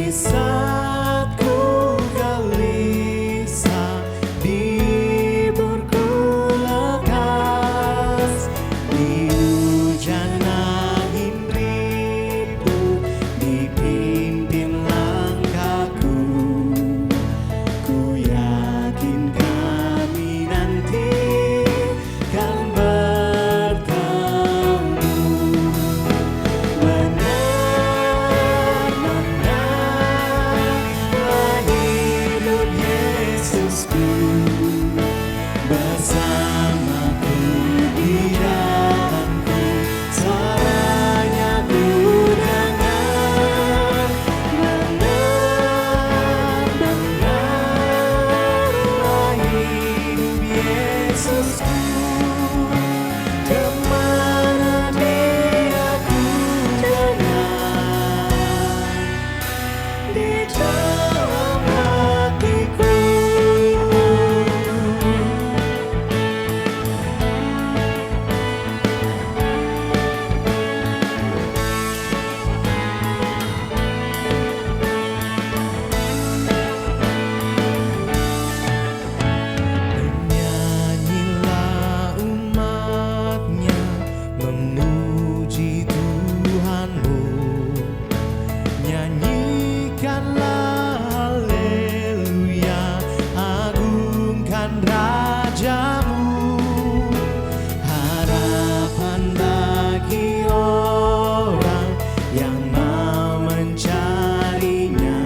saat ku gelisah, hiburku lekas. Di hujan angin ribut, dipimpin langkahku. Ku yakin kami nanti kan bertemu. Benar-benarlah hidup Yesusku bersamaku di dalamku. Suaranya ku dengar. Benar-benarlah hidup Yesusku. Kemana dia ku dengar, di dalam hatiku. Menyanyilah umatnya, memuji Tuhanmu. Nyanyikanlah haleluya, agungkan Rajamu. Harapan bagi orang yang mau mencarinya,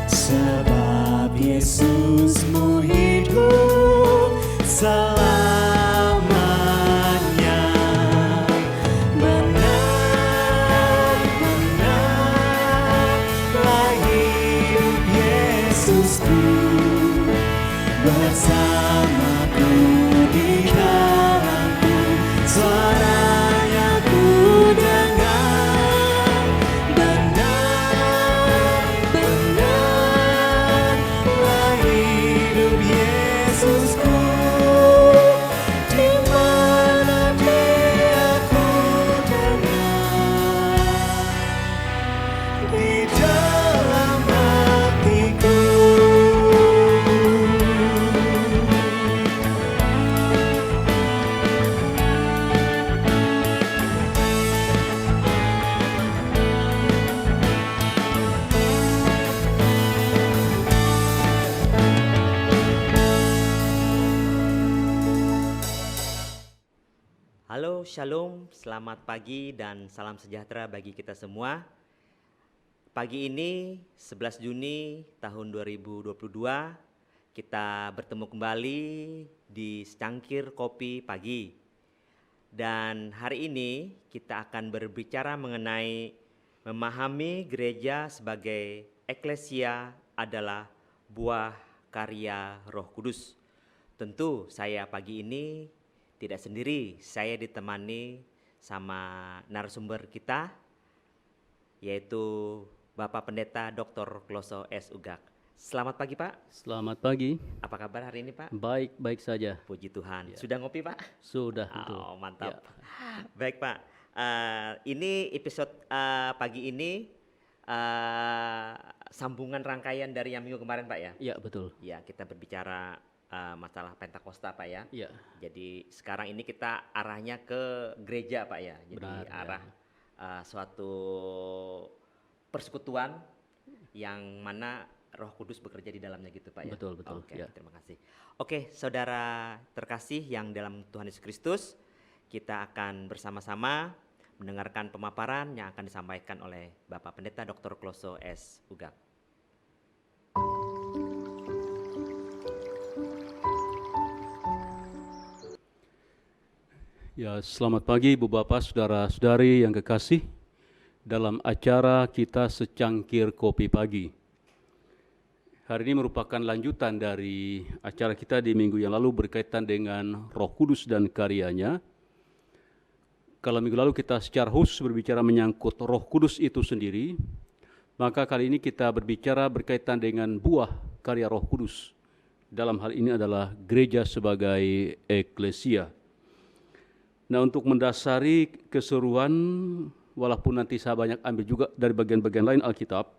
sebab Yesusmu hidup selamanya. Benar-benarlah hidup Yesusku bersamaku di dalamku. Suaranya ku dengar. Benar-benarlah hidup Yesusku. Di mana dia ku dengar, di dalam hatiku. Halo, shalom, selamat pagi dan salam sejahtera bagi kita semua. Pagi ini 11 Juni tahun 2022 kita bertemu kembali di secangkir kopi pagi. Dan hari ini kita akan berbicara mengenai memahami gereja sebagai eklesia adalah buah karya Roh Kudus. Tentu saya pagi ini tidak sendiri, saya ditemani sama narasumber kita, yaitu Bapak Pendeta Dr. Kloso S. Ugak. Selamat pagi Pak, Selamat pagi, apa kabar hari ini Pak? baik-baik saja. Puji Tuhan, Ya. Sudah ngopi Pak? Sudah betul. Oh mantap. Ya. Baik Pak, ini episode pagi ini sambungan rangkaian dari yang minggu kemarin Pak ya? Ya, betul. Ya, kita berbicara masalah Pentakosta Pak ya. Ya, Jadi sekarang ini kita arahnya ke gereja Pak ya. Jadi Benar, ya. arah suatu persekutuan yang mana Roh Kudus bekerja di dalamnya gitu Pak ya. Betul, betul, Oke, ya. terima kasih. Oke, saudara terkasih yang dalam Tuhan Yesus Kristus, kita akan bersama-sama mendengarkan pemaparan yang akan disampaikan oleh Bapak Pendeta Dr. Kloso S. Ugak. ya, selamat pagi Ibu Bapak, Saudara-saudari yang kekasih. Dalam acara kita secangkir kopi pagi. Hari ini merupakan lanjutan dari acara kita di minggu yang lalu berkaitan dengan Roh Kudus dan karyanya. Kalau minggu lalu kita secara khusus berbicara menyangkut Roh Kudus itu sendiri, maka kali ini kita berbicara berkaitan dengan buah karya Roh Kudus. Dalam hal ini adalah gereja sebagai eklesia. Nah, untuk mendasari keseruan, walaupun nanti saya banyak ambil juga dari bagian-bagian lain Alkitab,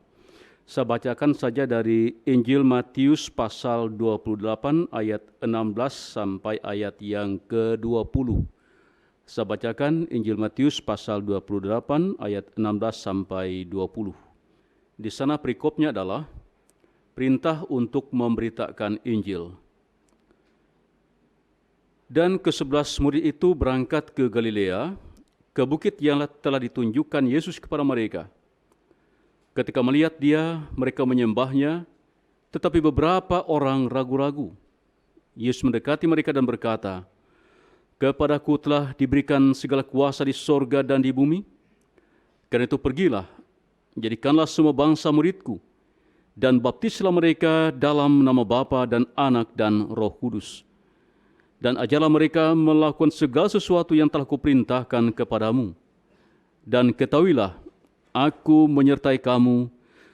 Saya bacakan saja dari Injil Matius pasal 28 ayat 16 sampai ayat yang ke-20. Saya bacakan Injil Matius pasal 28 ayat 16 sampai 20. Di sana perikopnya adalah perintah untuk memberitakan Injil. Dan ke-11 murid itu berangkat ke Galilea, ke bukit yang telah ditunjukkan Yesus kepada mereka. Ketika melihat dia, mereka menyembahnya, tetapi beberapa orang ragu-ragu. Yesus mendekati mereka dan berkata, "Kepadaku telah diberikan segala kuasa di sorga dan di bumi. Karena itu pergilah, jadikanlah semua bangsa muridku, dan baptislah mereka dalam nama Bapa dan Anak dan Roh Kudus. Dan ajarlah mereka melakukan segala sesuatu yang telah kuperintahkan kepadamu. Dan ketahuilah, Aku menyertai kamu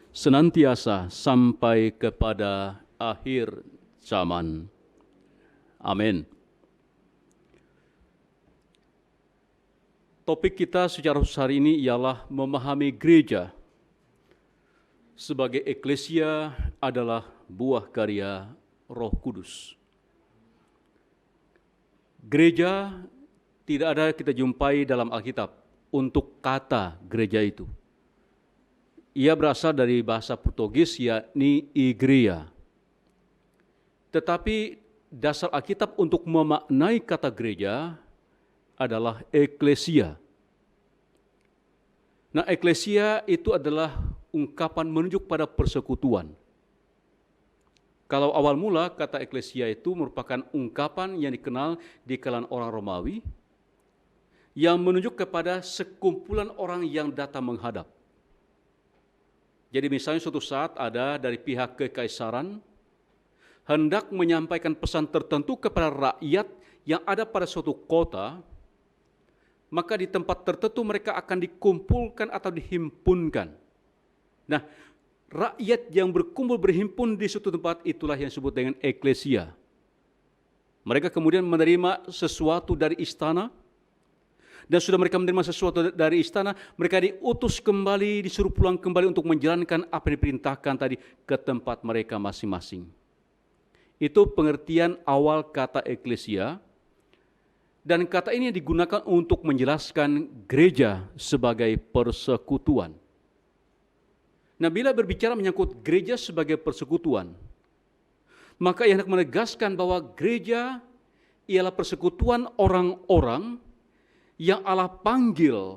senantiasa sampai kepada akhir zaman." Amin. Topik kita secara khusus hari ini ialah memahami gereja sebagai eklesia adalah buah karya Roh Kudus. Gereja tidak ada kita jumpai dalam Alkitab untuk kata gereja itu. Ia berasal dari bahasa Portugis yakni igreja. Tetapi dasar Alkitab untuk memaknai kata gereja adalah eklesia. Nah, eklesia itu adalah ungkapan menunjuk pada persekutuan. Kalau awal mula kata eklesia itu merupakan ungkapan yang dikenal di kalangan orang Romawi yang menunjuk kepada sekumpulan orang yang datang menghadap. Jadi misalnya suatu saat ada dari pihak kekaisaran hendak menyampaikan pesan tertentu kepada rakyat yang ada pada suatu kota, maka di tempat tertentu mereka akan dikumpulkan atau dihimpunkan. Nah, rakyat yang berkumpul berhimpun di suatu tempat itulah yang disebut dengan eklesia. Mereka kemudian menerima sesuatu dari istana, dan sudah mereka menerima sesuatu dari istana, mereka diutus kembali, disuruh pulang kembali untuk menjalankan apa yang diperintahkan tadi ke tempat mereka masing-masing. Itu pengertian awal kata eklesia, dan kata ini digunakan untuk menjelaskan gereja sebagai persekutuan. Nah, bila berbicara menyangkut gereja sebagai persekutuan, maka ia hendak menegaskan bahwa gereja ialah persekutuan orang-orang yang Allah panggil,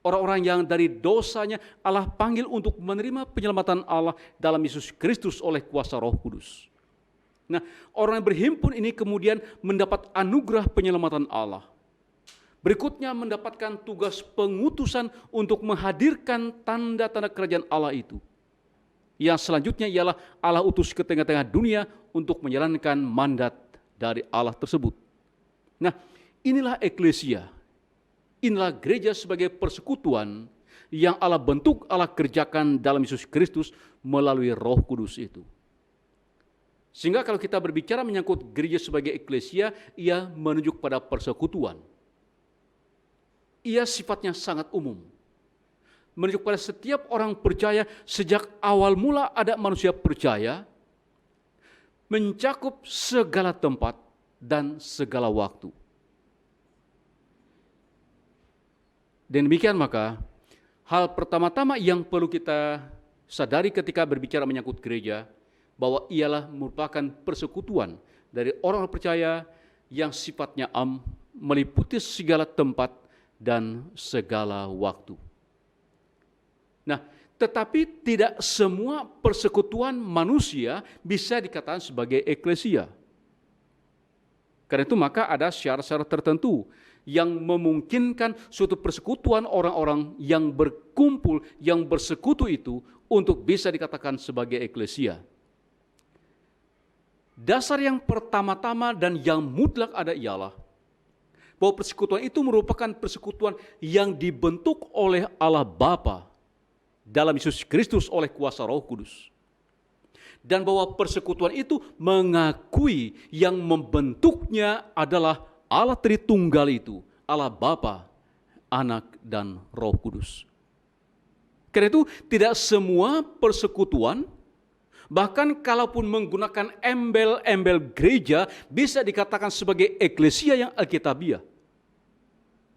orang-orang yang dari dosanya Allah panggil untuk menerima penyelamatan Allah dalam Yesus Kristus oleh kuasa Roh Kudus. Nah, orang yang berhimpun ini kemudian mendapat anugerah penyelamatan Allah. Berikutnya mendapatkan tugas pengutusan untuk menghadirkan tanda-tanda kerajaan Allah itu. Yang selanjutnya ialah Allah utus ke tengah-tengah dunia untuk menjalankan mandat dari Allah tersebut. Nah, inilah eklesia, inilah gereja sebagai persekutuan yang Allah bentuk, Allah kerjakan dalam Yesus Kristus melalui Roh Kudus itu. Sehingga kalau kita berbicara menyangkut gereja sebagai eklesia, ia menunjuk pada persekutuan. Ia sifatnya sangat umum, menunjuk pada setiap orang percaya sejak awal mula ada manusia percaya, mencakup segala tempat dan segala waktu. Dan demikian maka, hal pertama-tama yang perlu kita sadari ketika berbicara menyangkut gereja, bahwa ialah merupakan persekutuan dari orang percaya yang sifatnya meliputi segala tempat dan segala waktu. Nah, tetapi tidak semua persekutuan manusia bisa dikatakan sebagai eklesia. Karena itu maka ada syarat-syarat tertentu yang memungkinkan suatu persekutuan orang-orang yang berkumpul, yang bersekutu itu untuk bisa dikatakan sebagai eklesia. Dasar yang pertama-tama dan yang mutlak ada ialah bahwa persekutuan itu merupakan persekutuan yang dibentuk oleh Allah Bapa dalam Yesus Kristus oleh kuasa Roh Kudus. Dan bahwa persekutuan itu mengakui yang membentuknya adalah Allah Tritunggal itu, Allah Bapa, Anak, dan Roh Kudus. Karena itu tidak semua persekutuan, bahkan kalaupun menggunakan embel-embel gereja, bisa dikatakan sebagai eklesia yang alkitabiah.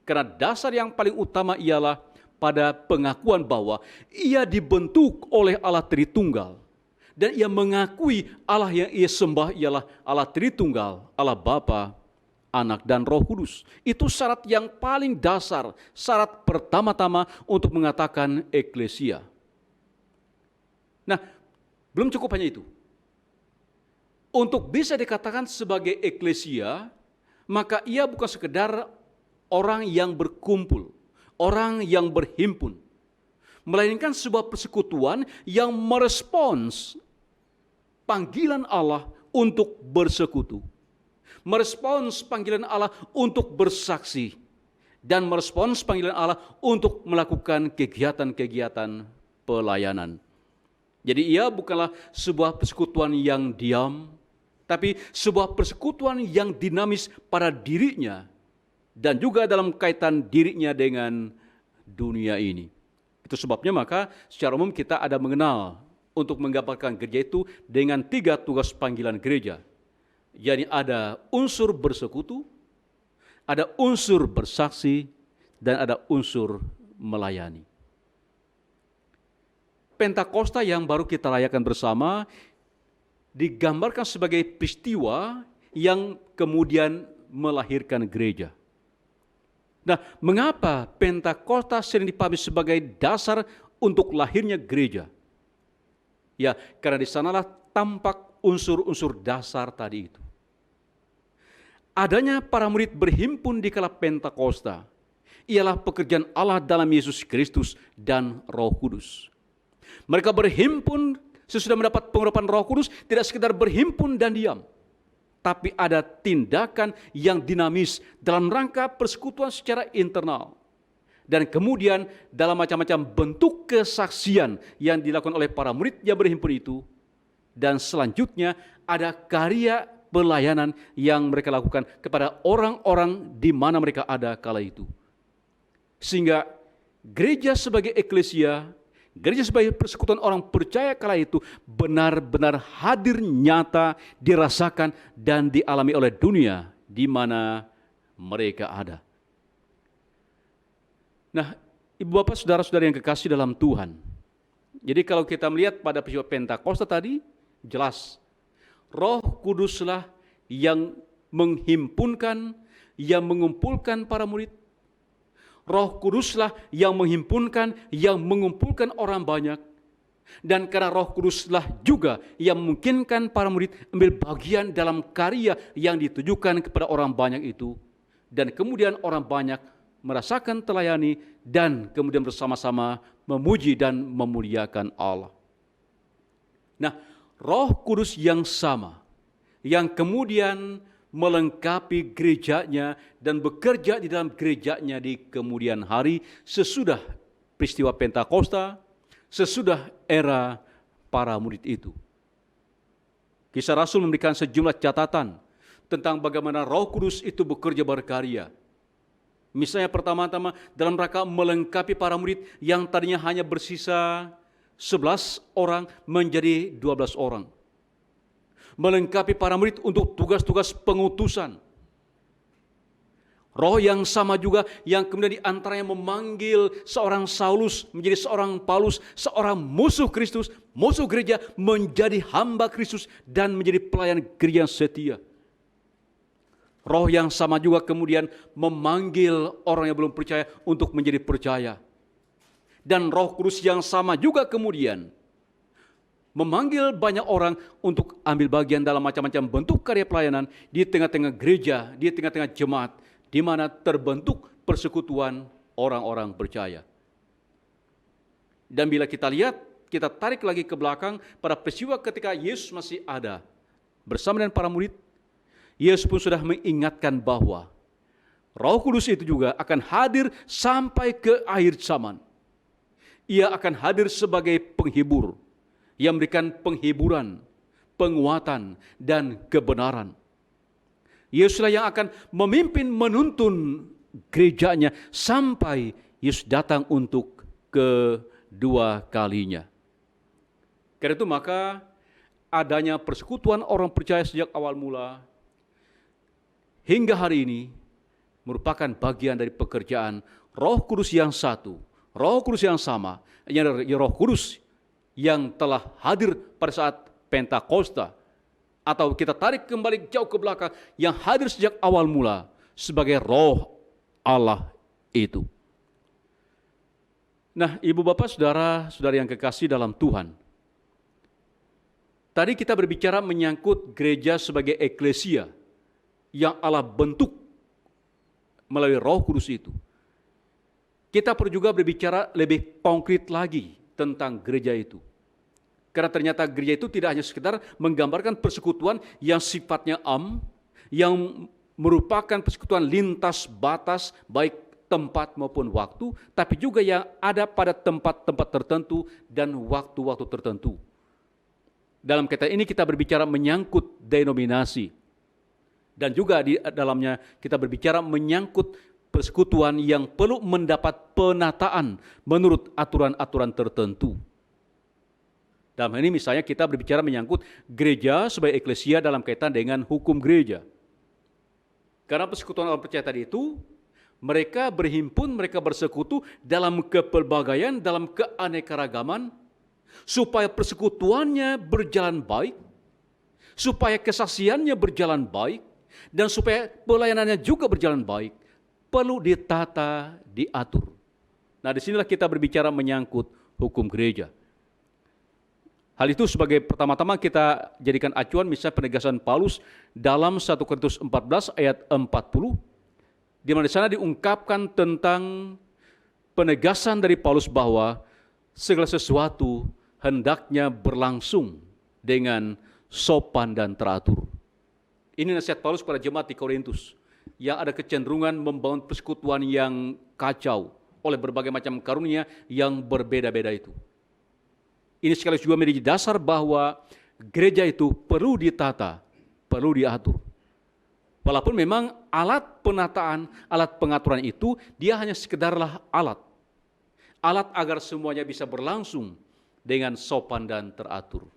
Karena dasar yang paling utama ialah pada pengakuan bahwa ia dibentuk oleh Allah Tritunggal. Dan ia mengakui Allah yang ia sembah ialah Allah Tritunggal, Allah Bapa, Anak, dan Roh Kudus. Itu syarat yang paling dasar, syarat pertama-tama untuk mengatakan eklesia. Nah, belum cukup hanya itu. Untuk bisa dikatakan sebagai eklesia, maka ia bukan sekedar orang yang berkumpul, orang yang berhimpun, melainkan sebuah persekutuan yang merespons panggilan Allah untuk bersekutu, merespons panggilan Allah untuk bersaksi, dan merespons panggilan Allah untuk melakukan kegiatan-kegiatan pelayanan. Jadi ia bukanlah sebuah persekutuan yang diam, tapi sebuah persekutuan yang dinamis pada dirinya dan juga dalam kaitan dirinya dengan dunia ini. Itu sebabnya maka secara umum kita ada mengenal untuk menggambarkan gereja itu dengan 3 tugas panggilan gereja. Jadi ada unsur bersekutu, ada unsur bersaksi, dan ada unsur melayani. Pentakosta yang baru kita rayakan bersama digambarkan sebagai peristiwa yang kemudian melahirkan gereja. Nah, mengapa Pentakosta sering dipahami sebagai dasar untuk lahirnya gereja? Ya, karena di sanalah tampak unsur-unsur dasar tadi itu. Adanya para murid berhimpun di kala Pentakosta ialah pekerjaan Allah dalam Yesus Kristus dan Roh Kudus. Mereka berhimpun sesudah mendapat pengurapan Roh Kudus, tidak sekedar berhimpun dan diam, tapi ada tindakan yang dinamis dalam rangka persekutuan secara internal. Dan kemudian dalam macam-macam bentuk kesaksian yang dilakukan oleh para murid yang berhimpun itu. Dan selanjutnya ada karya pelayanan yang mereka lakukan kepada orang-orang di mana mereka ada kala itu. Sehingga gereja sebagai eklesia, gereja sebagai persekutuan orang percaya kala itu benar-benar hadir nyata, dirasakan dan dialami oleh dunia di mana mereka ada. Nah, Ibu Bapak Saudara-saudara yang kekasih dalam Tuhan. Jadi kalau kita melihat pada peristiwa Pentakosta tadi, jelas Roh Kuduslah yang menghimpunkan, yang mengumpulkan para murid. Roh Kuduslah yang menghimpunkan, yang mengumpulkan orang banyak. Dan karena Roh Kuduslah juga yang memungkinkan para murid ambil bagian dalam karya yang ditujukan kepada orang banyak itu. Dan kemudian orang banyak merasakan telayani dan kemudian bersama-sama memuji dan memuliakan Allah. Nah, Roh Kudus yang sama, yang kemudian melengkapi gerejanya dan bekerja di dalam gerejanya di kemudian hari sesudah peristiwa Pentakosta, sesudah era para murid itu. Kisah Rasul memberikan sejumlah catatan tentang bagaimana Roh Kudus itu bekerja berkarya. Misalnya pertama-tama dalam rangka melengkapi para murid yang tadinya hanya bersisa 11 orang menjadi 12 orang. Melengkapi para murid untuk tugas-tugas pengutusan. Roh yang sama juga yang kemudian diantaranya memanggil seorang Saulus menjadi seorang Paulus, seorang musuh Kristus, musuh gereja menjadi hamba Kristus dan menjadi pelayan gereja yang setia. Roh yang sama juga kemudian memanggil orang yang belum percaya untuk menjadi percaya. Dan Roh Kudus yang sama juga kemudian memanggil banyak orang untuk ambil bagian dalam macam-macam bentuk karya pelayanan di tengah-tengah gereja, di tengah-tengah jemaat, di mana terbentuk persekutuan orang-orang percaya. Dan bila kita lihat, kita tarik lagi ke belakang pada peristiwa ketika Yesus masih ada bersama dengan para murid, Yesus pun sudah mengingatkan bahwa Roh Kudus itu juga akan hadir sampai ke akhir zaman. Ia akan hadir sebagai penghibur yang memberikan penghiburan, penguatan, dan kebenaran. Yesuslah yang akan memimpin menuntun gerejanya sampai Yesus datang untuk kedua dua kalinya. Karena itu maka adanya persekutuan orang percaya sejak awal mula hingga hari ini merupakan bagian dari pekerjaan Roh Kudus yang satu, Roh Kudus yang sama, Roh Kudus yang telah hadir pada saat Pentakosta, atau kita tarik kembali jauh ke belakang, yang hadir sejak awal mula sebagai Roh Allah itu. Nah, Ibu Bapak, Saudara-saudari yang kekasih dalam Tuhan, tadi kita berbicara menyangkut gereja sebagai eklesia yang Allah bentuk melalui Roh Kudus itu. Kita perlu juga berbicara lebih konkret lagi tentang gereja itu. Karena ternyata gereja itu tidak hanya sekedar menggambarkan persekutuan yang sifatnya yang merupakan persekutuan lintas batas, baik tempat maupun waktu, tapi juga yang ada pada tempat-tempat tertentu dan waktu-waktu tertentu. Dalam kaitan ini kita berbicara menyangkut denominasi, dan juga di dalamnya kita berbicara menyangkut persekutuan yang perlu mendapat penataan menurut aturan-aturan tertentu. Dalam hal ini misalnya kita berbicara menyangkut gereja sebagai eklesia dalam kaitan dengan hukum gereja. Karena persekutuan orang percaya tadi itu, mereka berhimpun, mereka bersekutu dalam kepelbagaian, dalam keanekaragaman, supaya persekutuannya berjalan baik, supaya kesaksiannya berjalan baik, dan supaya pelayanannya juga berjalan baik, perlu ditata, diatur. Nah, disinilah kita berbicara menyangkut hukum gereja. Hal itu sebagai pertama-tama kita jadikan acuan misalnya penegasan Paulus dalam 1 Korintus 14 ayat 40, di mana di sana diungkapkan tentang penegasan dari Paulus bahwa segala sesuatu hendaknya berlangsung dengan sopan dan teratur. Ini nasihat Paulus kepada jemaat di Korintus yang ada kecenderungan membangun persekutuan yang kacau oleh berbagai macam karunia yang berbeda-beda itu. Ini sekaligus juga menjadi dasar bahwa gereja itu perlu ditata, perlu diatur. Walaupun memang alat penataan, alat pengaturan itu dia hanya sekedarlah alat. Alat agar semuanya bisa berlangsung dengan sopan dan teratur.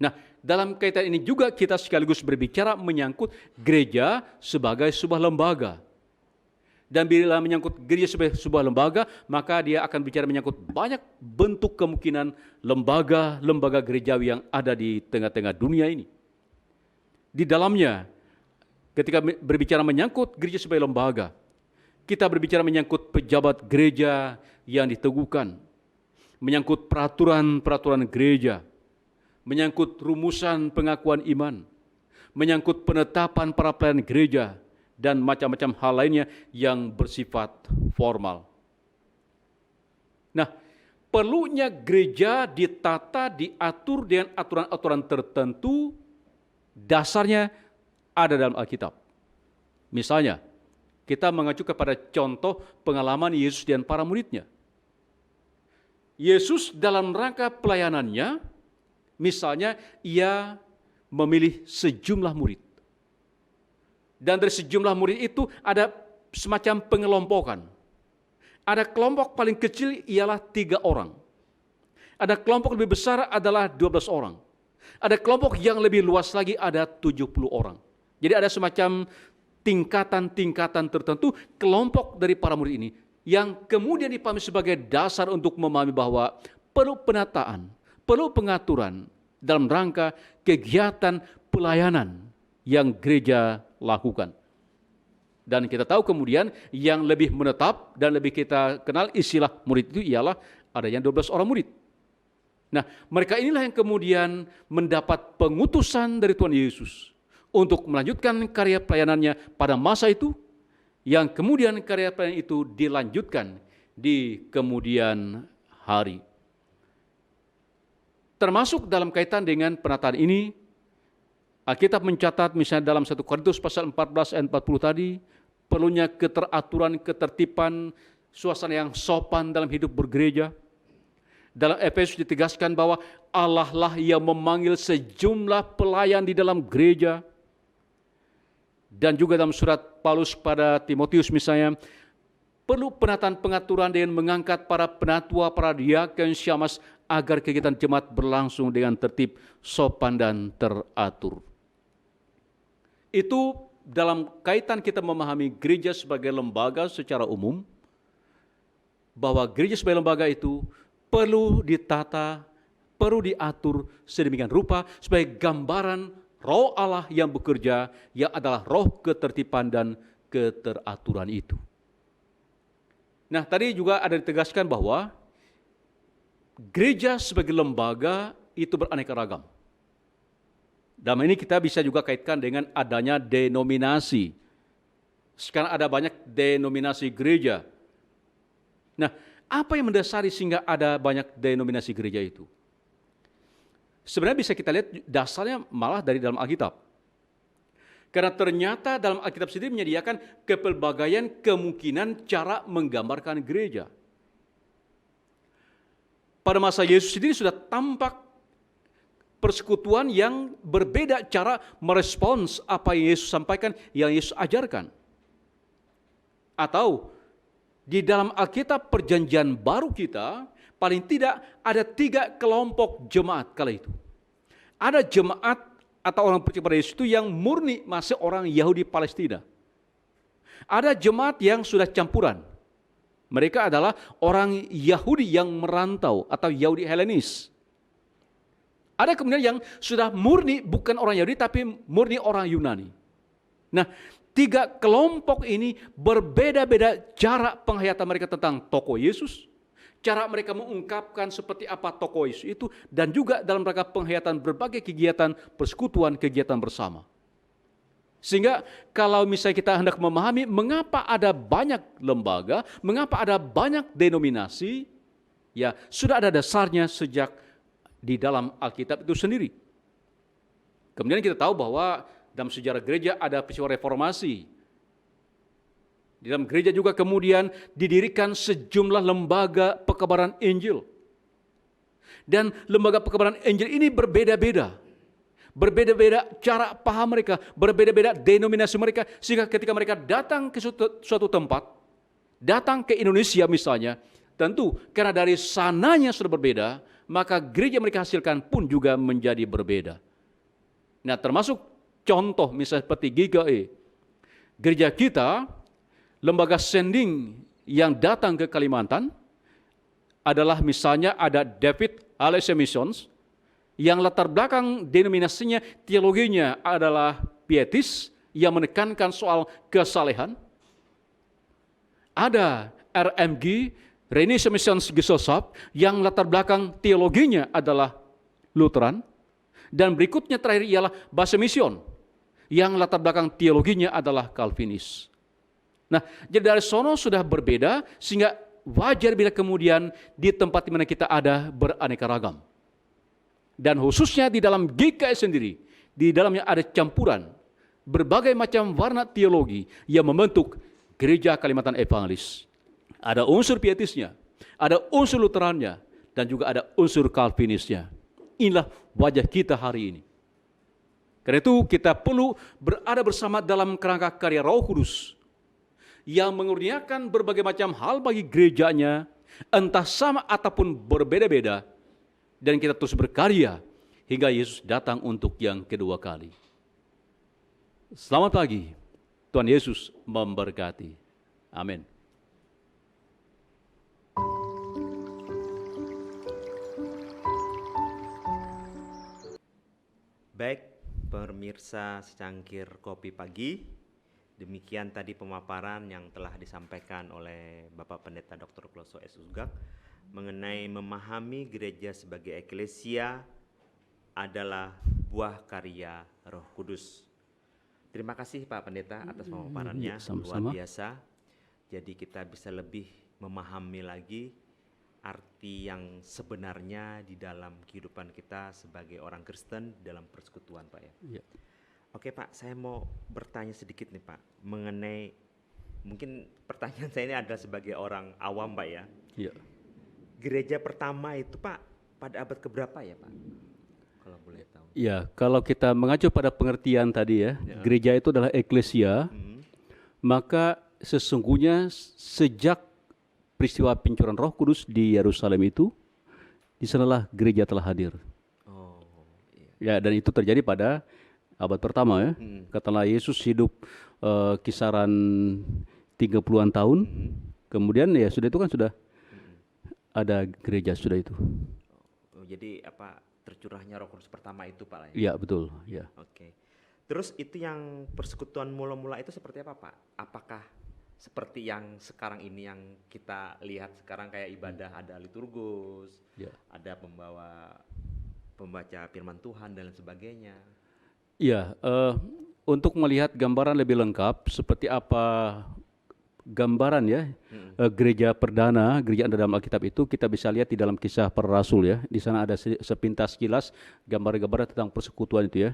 Nah, dalam kaitan ini juga kita sekaligus berbicara menyangkut gereja sebagai sebuah lembaga. Dan bila menyangkut gereja sebagai sebuah lembaga, maka dia akan bicara menyangkut banyak bentuk kemungkinan lembaga gerejawi yang ada di tengah-tengah dunia ini. Di dalamnya, ketika berbicara menyangkut gereja sebagai lembaga, kita berbicara menyangkut pejabat gereja yang diteguhkan, menyangkut peraturan-peraturan gereja, menyangkut rumusan pengakuan iman, menyangkut penetapan para pelayan gereja, dan macam-macam hal lainnya yang bersifat formal. Nah, perlunya gereja ditata, diatur dengan aturan-aturan tertentu, dasarnya ada dalam Alkitab. Misalnya, kita mengacu kepada contoh pengalaman Yesus dan para muridnya. Yesus dalam rangka pelayanannya, misalnya ia memilih sejumlah murid. Dan dari sejumlah murid itu ada semacam pengelompokan. Ada kelompok paling kecil ialah 3 orang. Ada kelompok lebih besar adalah 12 orang. Ada kelompok yang lebih luas lagi ada 70 orang. Jadi ada semacam tingkatan-tingkatan tertentu kelompok dari para murid ini yang kemudian dipahami sebagai dasar untuk memahami bahwa perlu penataan, perlu pengaturan dalam rangka kegiatan pelayanan yang gereja lakukan. Dan kita tahu kemudian yang lebih menetap dan lebih kita kenal istilah murid itu ialah adanya 12 orang murid. Nah, mereka inilah yang kemudian mendapat pengutusan dari Tuhan Yesus untuk melanjutkan karya pelayanannya pada masa itu, yang kemudian karya pelayanan itu dilanjutkan di kemudian hari. Termasuk dalam kaitan dengan penataan ini, Alkitab mencatat misalnya dalam 1 Korintus pasal 14 ayat 40 tadi, perlunya keteraturan, ketertiban, suasana yang sopan dalam hidup bergereja. Dalam Efesus ditegaskan bahwa Allah lah yang memanggil sejumlah pelayan di dalam gereja. Dan juga dalam surat Paulus kepada Timotius misalnya, perlu penataan pengaturan dengan mengangkat para penatua, para diaken, syamas, agar kegiatan jemaat berlangsung dengan tertib, sopan, dan teratur. Itu dalam kaitan kita memahami gereja sebagai lembaga secara umum, bahwa gereja sebagai lembaga itu perlu ditata, perlu diatur sedemikian rupa sebagai gambaran roh Allah yang bekerja, yang adalah roh ketertiban dan keteraturan itu. Nah, tadi juga ada ditegaskan bahwa gereja sebagai lembaga itu beraneka ragam. Dalam ini kita bisa juga kaitkan dengan adanya denominasi. Sekarang ada banyak denominasi gereja. Nah, apa yang mendasari sehingga ada banyak denominasi gereja itu? Sebenarnya bisa kita lihat dasarnya malah dari dalam Alkitab. Karena ternyata dalam Alkitab sendiri menyediakan kepelbagaian kemungkinan cara menggambarkan gereja. Pada masa Yesus sendiri sudah tampak persekutuan yang berbeda cara merespons apa yang Yesus sampaikan, yang Yesus ajarkan. Atau di dalam Alkitab perjanjian baru kita, paling tidak ada 3 kelompok jemaat kala itu. Ada jemaat atau orang percaya pada Yesus itu yang murni masih orang Yahudi Palestina. Ada jemaat yang sudah campuran. Mereka adalah orang Yahudi yang merantau atau Yahudi Helenis. Ada kemudian yang sudah murni bukan orang Yahudi tapi murni orang Yunani. Nah, 3 kelompok ini berbeda-beda cara penghayatan mereka tentang tokoh Yesus, cara mereka mengungkapkan seperti apa tokoh Yesus itu, dan juga dalam rangka penghayatan berbagai kegiatan persekutuan, kegiatan bersama. Sehingga kalau misalnya kita hendak memahami mengapa ada banyak lembaga, mengapa ada banyak denominasi, ya sudah ada dasarnya sejak di dalam Alkitab itu sendiri. Kemudian kita tahu bahwa dalam sejarah gereja ada peristiwa reformasi. Di dalam gereja juga kemudian didirikan sejumlah lembaga pekabaran Injil. Dan lembaga pekabaran Injil ini berbeda-beda. Berbeda-beda cara paham mereka, berbeda-beda denominasi mereka, sehingga ketika mereka datang ke suatu tempat, datang ke Indonesia misalnya, tentu karena dari sananya sudah berbeda, maka gereja mereka hasilkan pun juga menjadi berbeda. Nah, termasuk contoh misalnya seperti GKI. Gereja kita, lembaga sending yang datang ke Kalimantan adalah misalnya ada David Alexia Missions yang latar belakang denominasinya, teologinya adalah pietis yang menekankan soal kesalehan. Ada RMG, Renaissance Missions Gesellschaft, yang latar belakang teologinya adalah Lutheran. Dan berikutnya terakhir ialah Bahasa Mission yang latar belakang teologinya adalah Calvinis. Nah, jadi dari sono sudah berbeda sehingga wajar bila kemudian di tempat di mana kita ada beraneka ragam. Dan khususnya di dalam GKI sendiri, di dalamnya ada campuran berbagai macam warna teologi yang membentuk gereja Kalimantan Evangelis. Ada unsur pietisnya, ada unsur Lutherannya, dan juga ada unsur Calvinisnya. Inilah wajah kita hari ini. Karena itu kita perlu berada bersama dalam kerangka karya Roh Kudus yang mengurniakan berbagai macam hal bagi gerejanya, entah sama ataupun berbeda-beda, dan kita terus berkarya hingga Yesus datang untuk yang kedua kali. Selamat pagi, Tuhan Yesus memberkati. Amin. Baik, pemirsa secangkir kopi pagi, demikian tadi pemaparan yang telah disampaikan oleh Bapak Pendeta Dr. Kloso S. Ugak mengenai memahami gereja sebagai eklesia adalah buah karya Roh Kudus. Terima kasih Pak Pendeta atas pemaparannya, luar biasa. Jadi kita bisa lebih memahami lagi arti yang sebenarnya di dalam kehidupan kita sebagai orang Kristen dalam persekutuan, Pak ya. Oke Pak, saya mau bertanya sedikit nih Pak, mengenai, mungkin pertanyaan saya ini adalah sebagai orang awam Pak ya. Gereja pertama itu Pak, pada abad keberapa ya Pak? Kalau boleh tahu. Ya, kalau kita mengacu pada pengertian tadi ya, gereja itu adalah eklesia, maka sesungguhnya sejak peristiwa pencurahan Roh Kudus di Yerusalem itu, di sanalah gereja telah hadir. Oh, Ya, iya. dan itu terjadi pada abad pertama ya. Katakanlah Yesus hidup kisaran 30-an tahun. Kemudian ya sudah itu kan sudah ada gereja sudah itu. Oh, jadi apa tercurahnya Roh Kudus pertama itu Pak lah ya? Iya, betul, ya. Oke. Terus itu yang persekutuan mula-mula itu seperti apa Pak? Apakah seperti yang sekarang ini yang kita lihat sekarang kayak ibadah ada liturgus, Ya. ada pembaca firman Tuhan dan lain sebagainya? Iya, untuk melihat gambaran lebih lengkap seperti apa gambaran ya gereja perdana, gereja ada dalam Alkitab itu kita bisa lihat di dalam Kisah Para Rasul ya. Di sana ada sepintas kilas gambar-gambar tentang persekutuan itu ya.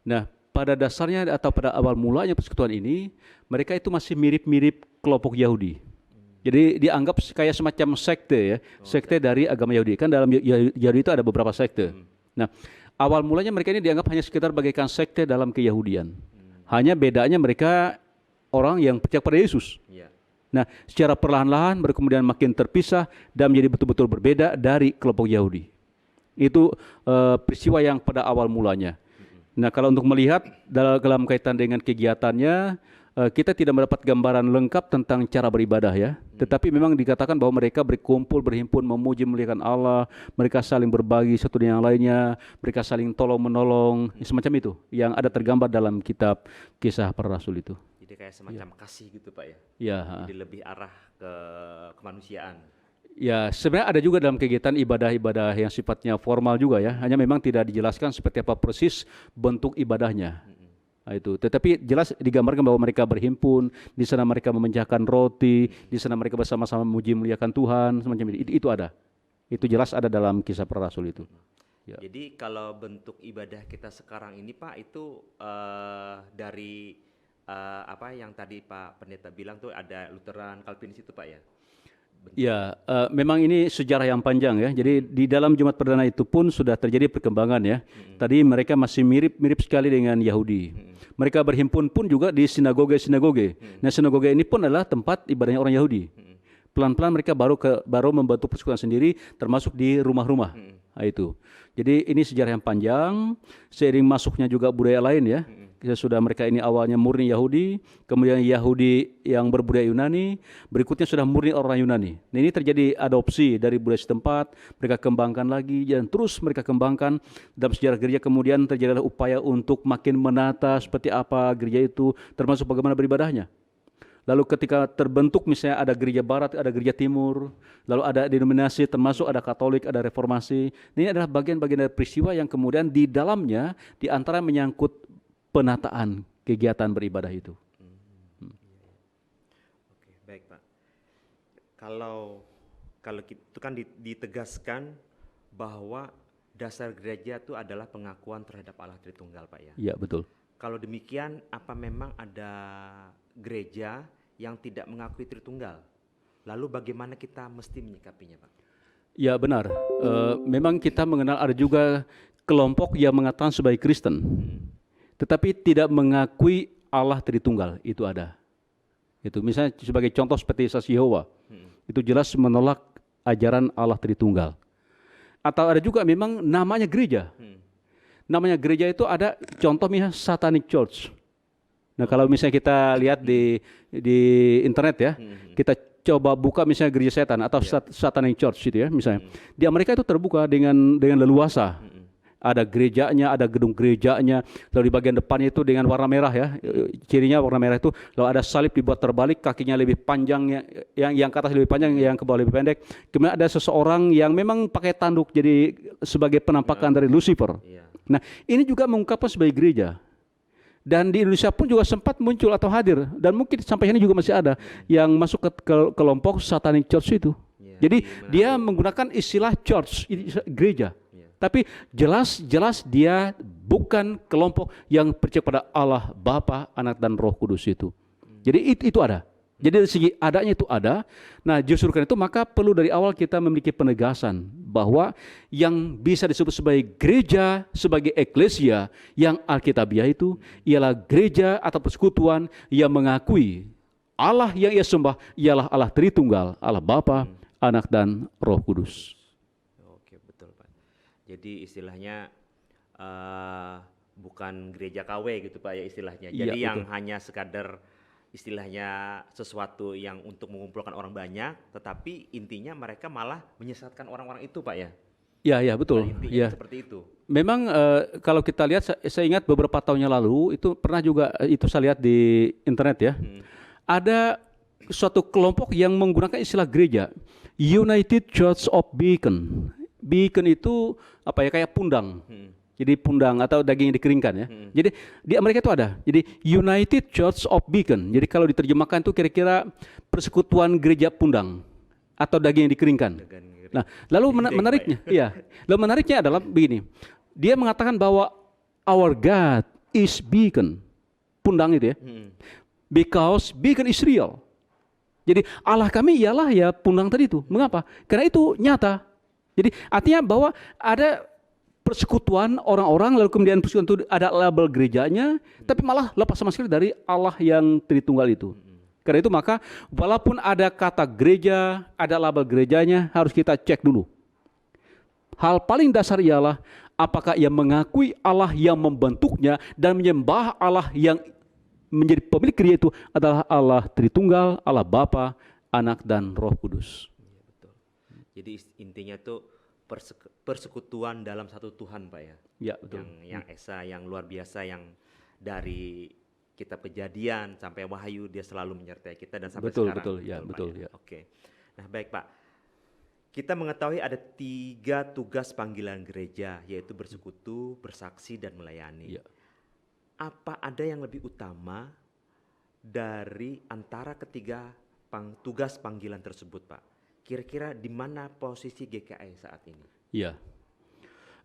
Nah, pada dasarnya atau pada awal mulanya persekutuan ini, mereka itu masih mirip-mirip kelompok Yahudi. Jadi dianggap kayak semacam sekte ya, sekte dari agama Yahudi. Kan dalam Yahudi itu ada beberapa sekte. Nah, awal mulanya mereka ini dianggap hanya sekitar bagaikan sekte dalam keyahudian. Hanya bedanya mereka orang yang percaya pada Yesus. Iya. Nah, secara perlahan-lahan mereka kemudian makin terpisah dan menjadi betul-betul berbeda dari kelompok Yahudi. Itu peristiwa yang pada awal mulanya. Nah, kalau untuk melihat dalam kaitan dengan kegiatannya, kita tidak mendapat gambaran lengkap tentang cara beribadah ya. Tetapi memang dikatakan bahwa mereka berkumpul, berhimpun, memuji, memuliakan Allah. Mereka saling berbagi satu dengan yang lainnya. Mereka saling tolong-menolong, semacam itu. Yang ada tergambar dalam kitab Kisah Para Rasul itu. Jadi kayak semacam kasih gitu Pak ya? Ya. Jadi lebih arah ke kemanusiaan. Ya, sebenarnya ada juga dalam kegiatan ibadah-ibadah yang sifatnya formal juga ya. Hanya memang tidak dijelaskan seperti apa persis bentuk ibadahnya. Nah, itu. Tetapi jelas digambarkan bahwa mereka berhimpun, di sana mereka memecahkan roti, di sana mereka bersama-sama memuji memuliakan Tuhan, semacam itu ada. Itu jelas ada dalam Kisah Para Rasul itu. Ya. Jadi kalau bentuk ibadah kita sekarang ini Pak itu dari apa yang tadi Pak Pendeta bilang tuh ada Lutheran, Calvinis itu Pak ya? Ya, memang ini sejarah yang panjang ya. Jadi di dalam Jumat Perdana itu pun sudah terjadi perkembangan ya. Tadi mereka masih mirip sekali dengan Yahudi. Mereka berhimpun pun juga di sinagoge-sinagoge. Nah, sinagoge ini pun adalah tempat ibadahnya orang Yahudi. Pelan-pelan mereka baru membentuk persekutuan sendiri, termasuk di rumah-rumah. Nah, itu. Jadi ini sejarah yang panjang. Seiring masuknya juga budaya lain ya. Sudah mereka ini awalnya murni Yahudi, kemudian Yahudi yang berbudaya Yunani, berikutnya sudah murni orang Yunani. Nah, ini terjadi adopsi dari budaya setempat, mereka kembangkan lagi dan terus mereka kembangkan dalam sejarah gereja. Kemudian terjadilah upaya untuk makin menata seperti apa gereja itu, termasuk bagaimana beribadahnya. Lalu ketika terbentuk misalnya ada gereja barat, ada gereja timur, lalu ada denominasi termasuk ada Katolik, ada Reformasi. Ini adalah bagian-bagian dari peristiwa yang kemudian di dalamnya di antara menyangkut penataan kegiatan beribadah itu. Oke, baik Pak. Kalau itu kan ditegaskan bahwa dasar gereja itu adalah pengakuan terhadap Allah Tritunggal Pak ya? Iya, betul. Kalau demikian, apa memang ada gereja yang tidak mengakui Tritunggal? Lalu bagaimana kita mesti menyikapinya Pak? Ya benar, memang kita mengenal ada juga kelompok yang mengatakan sebagai Kristen. Tetapi tidak mengakui Allah Tritunggal, itu ada. Itu misalnya sebagai contoh seperti Saksi Yehova, itu jelas menolak ajaran Allah Tritunggal. Atau ada juga memang namanya gereja. Namanya gereja itu ada contoh misalnya Satanic Church. Nah, kalau misalnya kita lihat di internet ya, kita coba buka misalnya gereja setan atau Satanic Church itu ya misalnya. Di Amerika itu terbuka dengan leluasa. Ada gerejanya, ada gedung gerejanya, lalu di bagian depannya itu dengan warna merah ya, cirinya warna merah itu, lalu ada salib dibuat terbalik, kakinya lebih panjang, yang ke atas lebih panjang, yang ke bawah lebih pendek. Kemudian ada seseorang yang memang pakai tanduk jadi sebagai penampakan dari Lucifer. Nah, ini juga mengungkapkan sebagai gereja. Dan di Indonesia pun juga sempat muncul atau hadir, dan mungkin sampai ini juga masih ada yang masuk ke kelompok Satanic Church itu. Jadi dia menggunakan istilah church, gereja. Tapi jelas dia bukan kelompok yang percaya pada Allah Bapa, Anak dan Roh Kudus itu. Jadi itu ada. Jadi dari segi adanya itu ada. Nah, justru karena itu maka perlu dari awal kita memiliki penegasan bahwa yang bisa disebut sebagai gereja, sebagai eklesia yang alkitabiah itu ialah gereja atau persekutuan yang mengakui Allah yang ia sembah ialah Allah Tritunggal, Allah Bapa, Anak dan Roh Kudus. Oke, betul Pak. Jadi istilahnya bukan gereja KW gitu Pak ya istilahnya. Iya, Jadi yang betul. hanya sekadar istilahnya sesuatu yang untuk mengumpulkan orang banyak, tetapi intinya mereka malah menyesatkan orang-orang itu Pak ya. Ya, betul. Intinya Ya. seperti itu. Memang kalau kita lihat, saya ingat beberapa tahun yang lalu itu pernah juga itu saya lihat di internet ya. Ada suatu kelompok yang menggunakan istilah gereja, United Church of Beacon. Beacon itu apa ya, kayak pundang. Jadi pundang atau daging yang dikeringkan ya. Jadi di Amerika itu ada. Jadi United Church of Beacon. Jadi kalau diterjemahkan itu kira-kira persekutuan gereja pundang atau daging yang dikeringkan. Nah, lalu menariknya, iya. Lalu menariknya adalah begini. Dia mengatakan bahwa our God is beacon. Pundang itu ya. Because beacon is real. Jadi Allah kami ialah ya pundang tadi itu. Mengapa? Karena itu nyata. Jadi artinya bahwa ada persekutuan orang-orang, lalu kemudian persekutuan itu ada label gerejanya, tapi malah lepas sama sekali dari Allah yang Tritunggal itu. Karena itu maka walaupun ada kata gereja, ada label gerejanya, harus kita cek dulu. Hal paling dasar ialah apakah ia mengakui Allah yang membentuknya dan menyembah Allah yang menjadi pemilik gereja itu adalah Allah Tritunggal, Allah Bapa, Anak dan Roh Kudus. Iya, betul. Jadi intinya tuh persekutuan dalam satu Tuhan Pak ya. Ya, betul. Yang esa, yang luar biasa, yang dari kitab Kejadian sampai Wahyu dia selalu menyertai kita dan sampai Betul, sekarang. betul, ya, Pak, betul, ya. Oke. Nah, baik Pak. Kita mengetahui ada 3 tugas panggilan gereja, yaitu bersekutu, bersaksi, dan melayani. Ya. Apa ada yang lebih utama dari antara ketiga tugas panggilan tersebut Pak? Kira-kira di mana posisi GKI saat ini? Ya.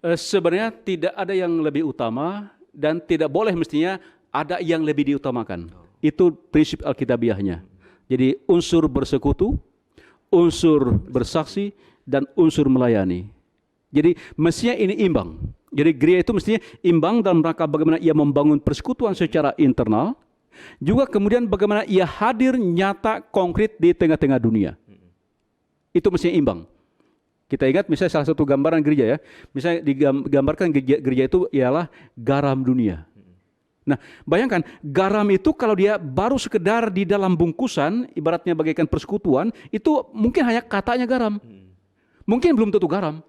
Sebenarnya tidak ada yang lebih utama dan tidak boleh mestinya ada yang lebih diutamakan. Itu prinsip Alkitabiahnya. Jadi unsur bersekutu, unsur bersaksi, dan unsur melayani. Jadi mestinya ini imbang. Jadi gereja itu mestinya imbang dalam rangka bagaimana ia membangun persekutuan secara internal, juga kemudian bagaimana ia hadir nyata konkret di tengah-tengah dunia. Itu mestinya imbang. Kita ingat misalnya salah satu gambaran gereja ya, misalnya digambarkan gereja itu ialah garam dunia. Nah, bayangkan garam itu kalau dia baru sekedar di dalam bungkusan, ibaratnya bagaikan persekutuan, itu mungkin hanya katanya garam. Mungkin belum tentu garam.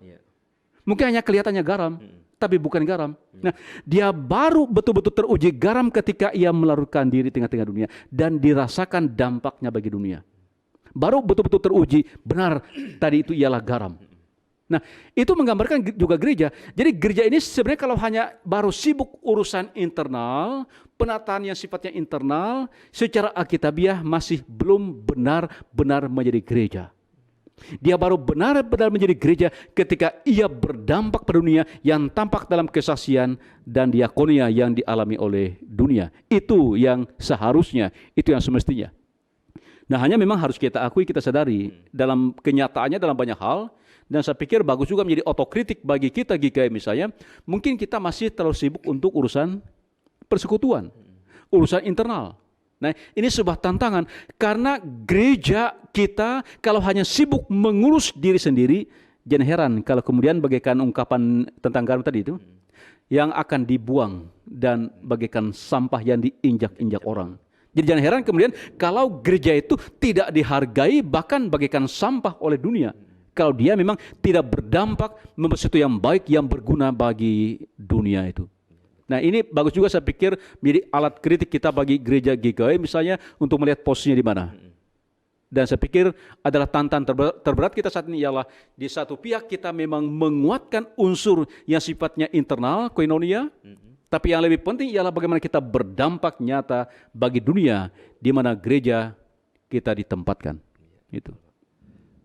Mungkin hanya kelihatannya garam, tapi bukan garam. Nah, dia baru betul-betul teruji garam ketika ia melarutkan diri tengah-tengah dunia dan dirasakan dampaknya bagi dunia. Baru betul-betul teruji benar tadi itu ialah garam. Nah, itu menggambarkan juga gereja. Jadi gereja ini sebenarnya kalau hanya baru sibuk urusan internal, penataan yang sifatnya internal, secara alkitabiah masih belum benar-benar menjadi gereja. Dia baru benar-benar menjadi gereja ketika ia berdampak pada dunia yang tampak dalam kesaksian dan diakonia yang dialami oleh dunia. Itu yang seharusnya, itu yang semestinya. Nah, hanya memang harus kita akui, kita sadari dalam kenyataannya dalam banyak hal. Dan saya pikir bagus juga menjadi otokritik bagi kita GKI misalnya, mungkin kita masih terlalu sibuk untuk urusan persekutuan, urusan internal. Nah, ini sebuah tantangan karena gereja kita kalau hanya sibuk mengurus diri sendiri, jangan heran kalau kemudian bagaikan ungkapan tentang garam tadi itu, yang akan dibuang dan bagaikan sampah yang diinjak-injak orang. Jadi jangan heran kemudian kalau gereja itu tidak dihargai bahkan bagaikan sampah oleh dunia. Kalau dia memang tidak berdampak membuat sesuatu yang baik, yang berguna bagi dunia itu. Nah, ini bagus juga saya pikir menjadi alat kritik kita bagi gereja GKI misalnya untuk melihat posisinya di mana. Dan saya pikir adalah tantangan terberat kita saat ini ialah di satu pihak kita memang menguatkan unsur yang sifatnya internal, koinonia, tapi yang lebih penting ialah bagaimana kita berdampak nyata bagi dunia di mana gereja kita ditempatkan. Itu.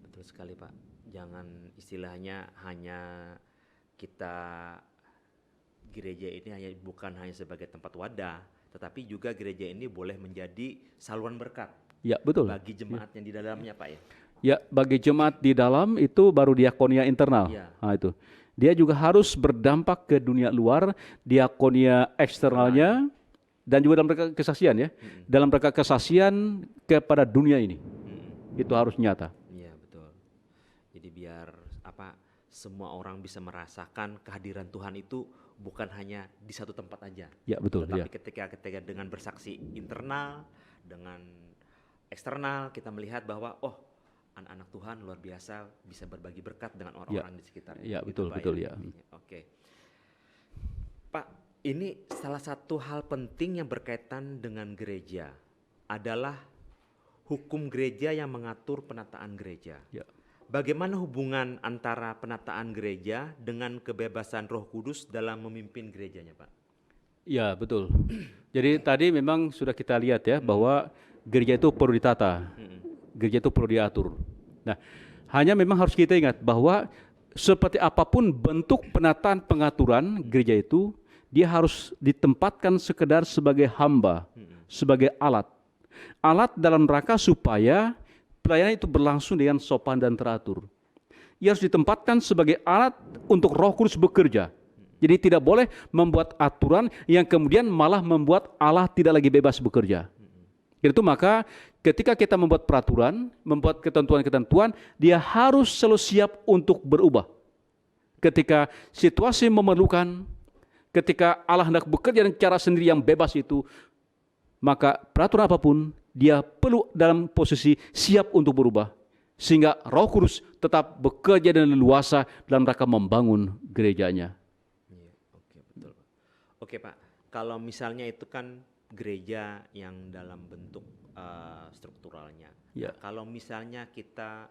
Betul sekali Pak. Jangan istilahnya hanya kita gereja ini bukan hanya sebagai tempat wadah, tetapi juga gereja ini boleh menjadi saluran berkat. Ya, betul. Bagi jemaat yang di dalamnya Pak ya. Ya, bagi jemaat di dalam itu baru diakonia internal. Ya. Nah, itu. Dia juga harus berdampak ke dunia luar, diakonia eksternalnya dan juga dalam rangka kesaksian ya, dalam rangka kesaksian kepada dunia ini. Itu harus nyata. Iya, betul. Jadi biar semua orang bisa merasakan kehadiran Tuhan itu bukan hanya di satu tempat aja. Ya, betul. Tetapi Ya. ketika dengan bersaksi internal, dengan eksternal, kita melihat bahwa anak-anak Tuhan luar biasa bisa berbagi berkat dengan orang-orang di sekitar. Ya, Gitu, betul, Pak, betul, ya. ya. Oke. Pak, ini salah satu hal penting yang berkaitan dengan gereja adalah hukum gereja yang mengatur penataan gereja. Ya. Bagaimana hubungan antara penataan gereja dengan kebebasan Roh Kudus dalam memimpin gerejanya, Pak? Ya, betul. Jadi tadi memang sudah kita lihat ya bahwa gereja itu perlu ditata. Gereja itu perlu diatur. Nah, hanya memang harus kita ingat bahwa seperti apapun bentuk penataan pengaturan gereja itu, dia harus ditempatkan sekedar sebagai hamba, sebagai alat. Alat dalam rangka supaya pelayanan itu berlangsung dengan sopan dan teratur. Ia harus ditempatkan sebagai alat untuk Roh Kudus bekerja. Jadi tidak boleh membuat aturan yang kemudian malah membuat Allah tidak lagi bebas bekerja. Itu maka ketika kita membuat peraturan, membuat ketentuan-ketentuan, dia harus selalu siap untuk berubah. Ketika situasi memerlukan, ketika Allah hendak bekerja dengan cara sendiri yang bebas itu, maka peraturan apapun dia perlu dalam posisi siap untuk berubah, sehingga Roh Kudus tetap bekerja dengan leluasa dalam rangka membangun gerejanya. Iya, oke, betul, Pak. Oke, Pak, kalau misalnya itu kan gereja yang dalam bentuk strukturalnya. Ya. Nah, kalau misalnya kita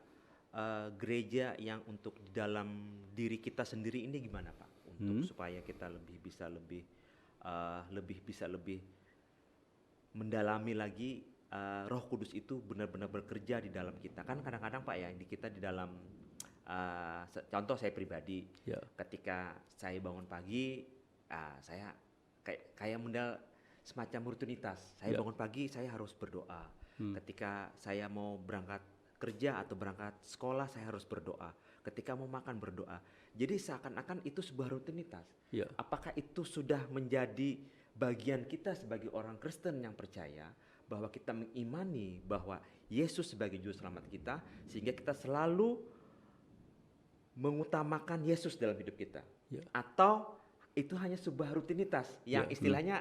gereja yang untuk di dalam diri kita sendiri ini gimana, Pak? Untuk supaya kita bisa lebih mendalami lagi Roh Kudus itu benar-benar bekerja di dalam kita. Kan kadang-kadang Pak ya, kita di dalam contoh saya pribadi, ketika saya bangun pagi, saya kayak modal semacam rutinitas. Saya bangun pagi, saya harus berdoa. Ketika saya mau berangkat kerja atau berangkat sekolah, saya harus berdoa. Ketika mau makan, berdoa. Jadi seakan-akan itu sebuah rutinitas. Apakah itu sudah menjadi bagian kita sebagai orang Kristen yang percaya bahwa kita mengimani bahwa Yesus sebagai juru selamat kita, sehingga kita selalu mengutamakan Yesus dalam hidup kita? Atau itu hanya sebuah rutinitas yang istilahnya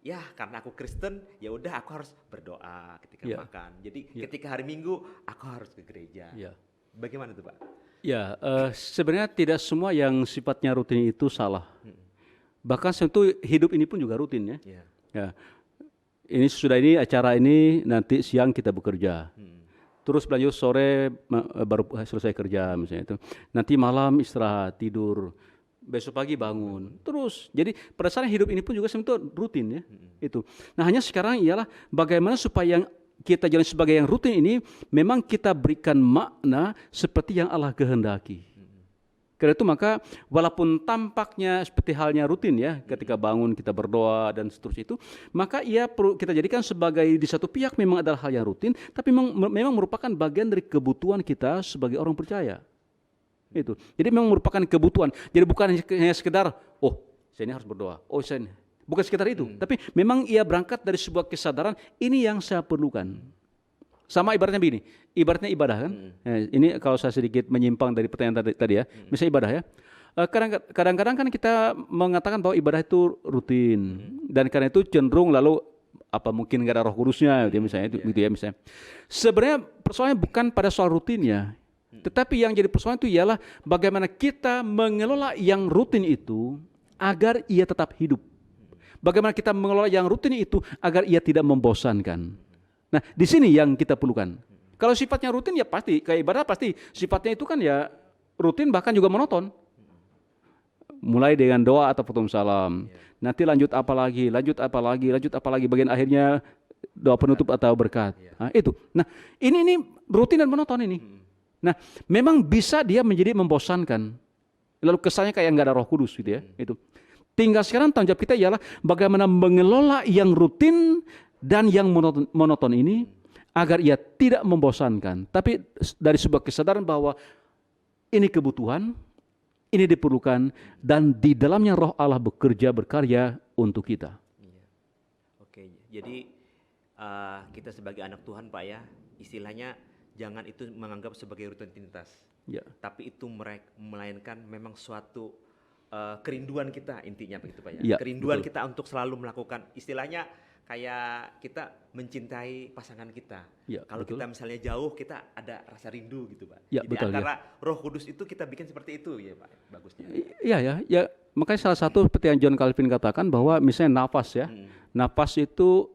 ya karena aku Kristen, ya udah aku harus berdoa ketika makan. Jadi ketika hari Minggu aku harus ke gereja. Bagaimana itu, Pak? Ya, sebenarnya tidak semua yang sifatnya rutin itu salah. Bahkan tentu hidup ini pun juga rutin ya. Ya. Ini acara ini nanti siang kita bekerja. Terus berlanjut sore baru selesai kerja misalnya itu. Nanti malam istirahat, tidur. Besok pagi bangun. Terus. Jadi pada saat hidup ini pun juga sebenarnya rutin ya. Itu. Nah, hanya sekarang ialah bagaimana supaya yang kita jalan sebagai yang rutin ini memang kita berikan makna seperti yang Allah kehendaki. Karena itu maka walaupun tampaknya seperti halnya rutin ya, ketika bangun kita berdoa dan seterusnya itu, maka ia perlu kita jadikan sebagai di satu pihak memang adalah hal yang rutin, tapi memang merupakan bagian dari kebutuhan kita sebagai orang percaya. Itu. Jadi memang merupakan kebutuhan. Jadi bukan hanya sekedar, saya ini harus berdoa. Saya ini. Bukan sekedar itu, tapi memang ia berangkat dari sebuah kesadaran ini yang saya perlukan. Sama ibaratnya begini, ibaratnya ibadah kan. Ini kalau saya sedikit menyimpang dari pertanyaan tadi ya, misalnya ibadah ya. Kadang-kadang kan kita mengatakan bahwa ibadah itu rutin dan karena itu cenderung lalu mungkin nggak ada Roh Kudusnya, misalnya itu gitu ya misalnya. Sebenarnya persoalannya bukan pada soal rutinnya, tetapi yang jadi persoalan itu ialah bagaimana kita mengelola yang rutin itu agar ia tetap hidup. Bagaimana kita mengelola yang rutin itu agar ia tidak membosankan. Nah, di sini yang kita perlukan. Kalau sifatnya rutin ya pasti, kayak ibadah pasti sifatnya itu kan ya rutin bahkan juga monoton. Mulai dengan doa atau potong salam. Nanti lanjut apa lagi, bagian akhirnya doa penutup atau berkat. Nah, itu. Nah, ini rutin dan monoton ini. Nah, memang bisa dia menjadi membosankan. Lalu kesannya kayak nggak ada Roh Kudus gitu ya. Itu. Tinggal sekarang tanggung jawab kita ialah bagaimana mengelola yang rutin dan yang monoton ini agar ia tidak membosankan, tapi dari sebuah kesadaran bahwa ini kebutuhan, ini diperlukan, dan di dalamnya Roh Allah berkarya untuk kita. Oke, Jadi kita sebagai anak Tuhan Pak ya, istilahnya jangan itu menganggap sebagai rutinitas, Ya. tapi itu melainkan memang suatu kerinduan kita intinya begitu Pak ya. Ya, Kerinduan betul. kita untuk selalu melakukan, istilahnya kayak kita mencintai pasangan kita. Ya, Kalau betul. kita misalnya jauh, kita ada rasa rindu gitu Pak. Ya, Jadi betul, ya. antara Roh Kudus itu kita bikin seperti itu ya Pak, bagusnya. Iya ya, ya makanya salah satu seperti yang John Calvin katakan bahwa misalnya nafas ya, nafas itu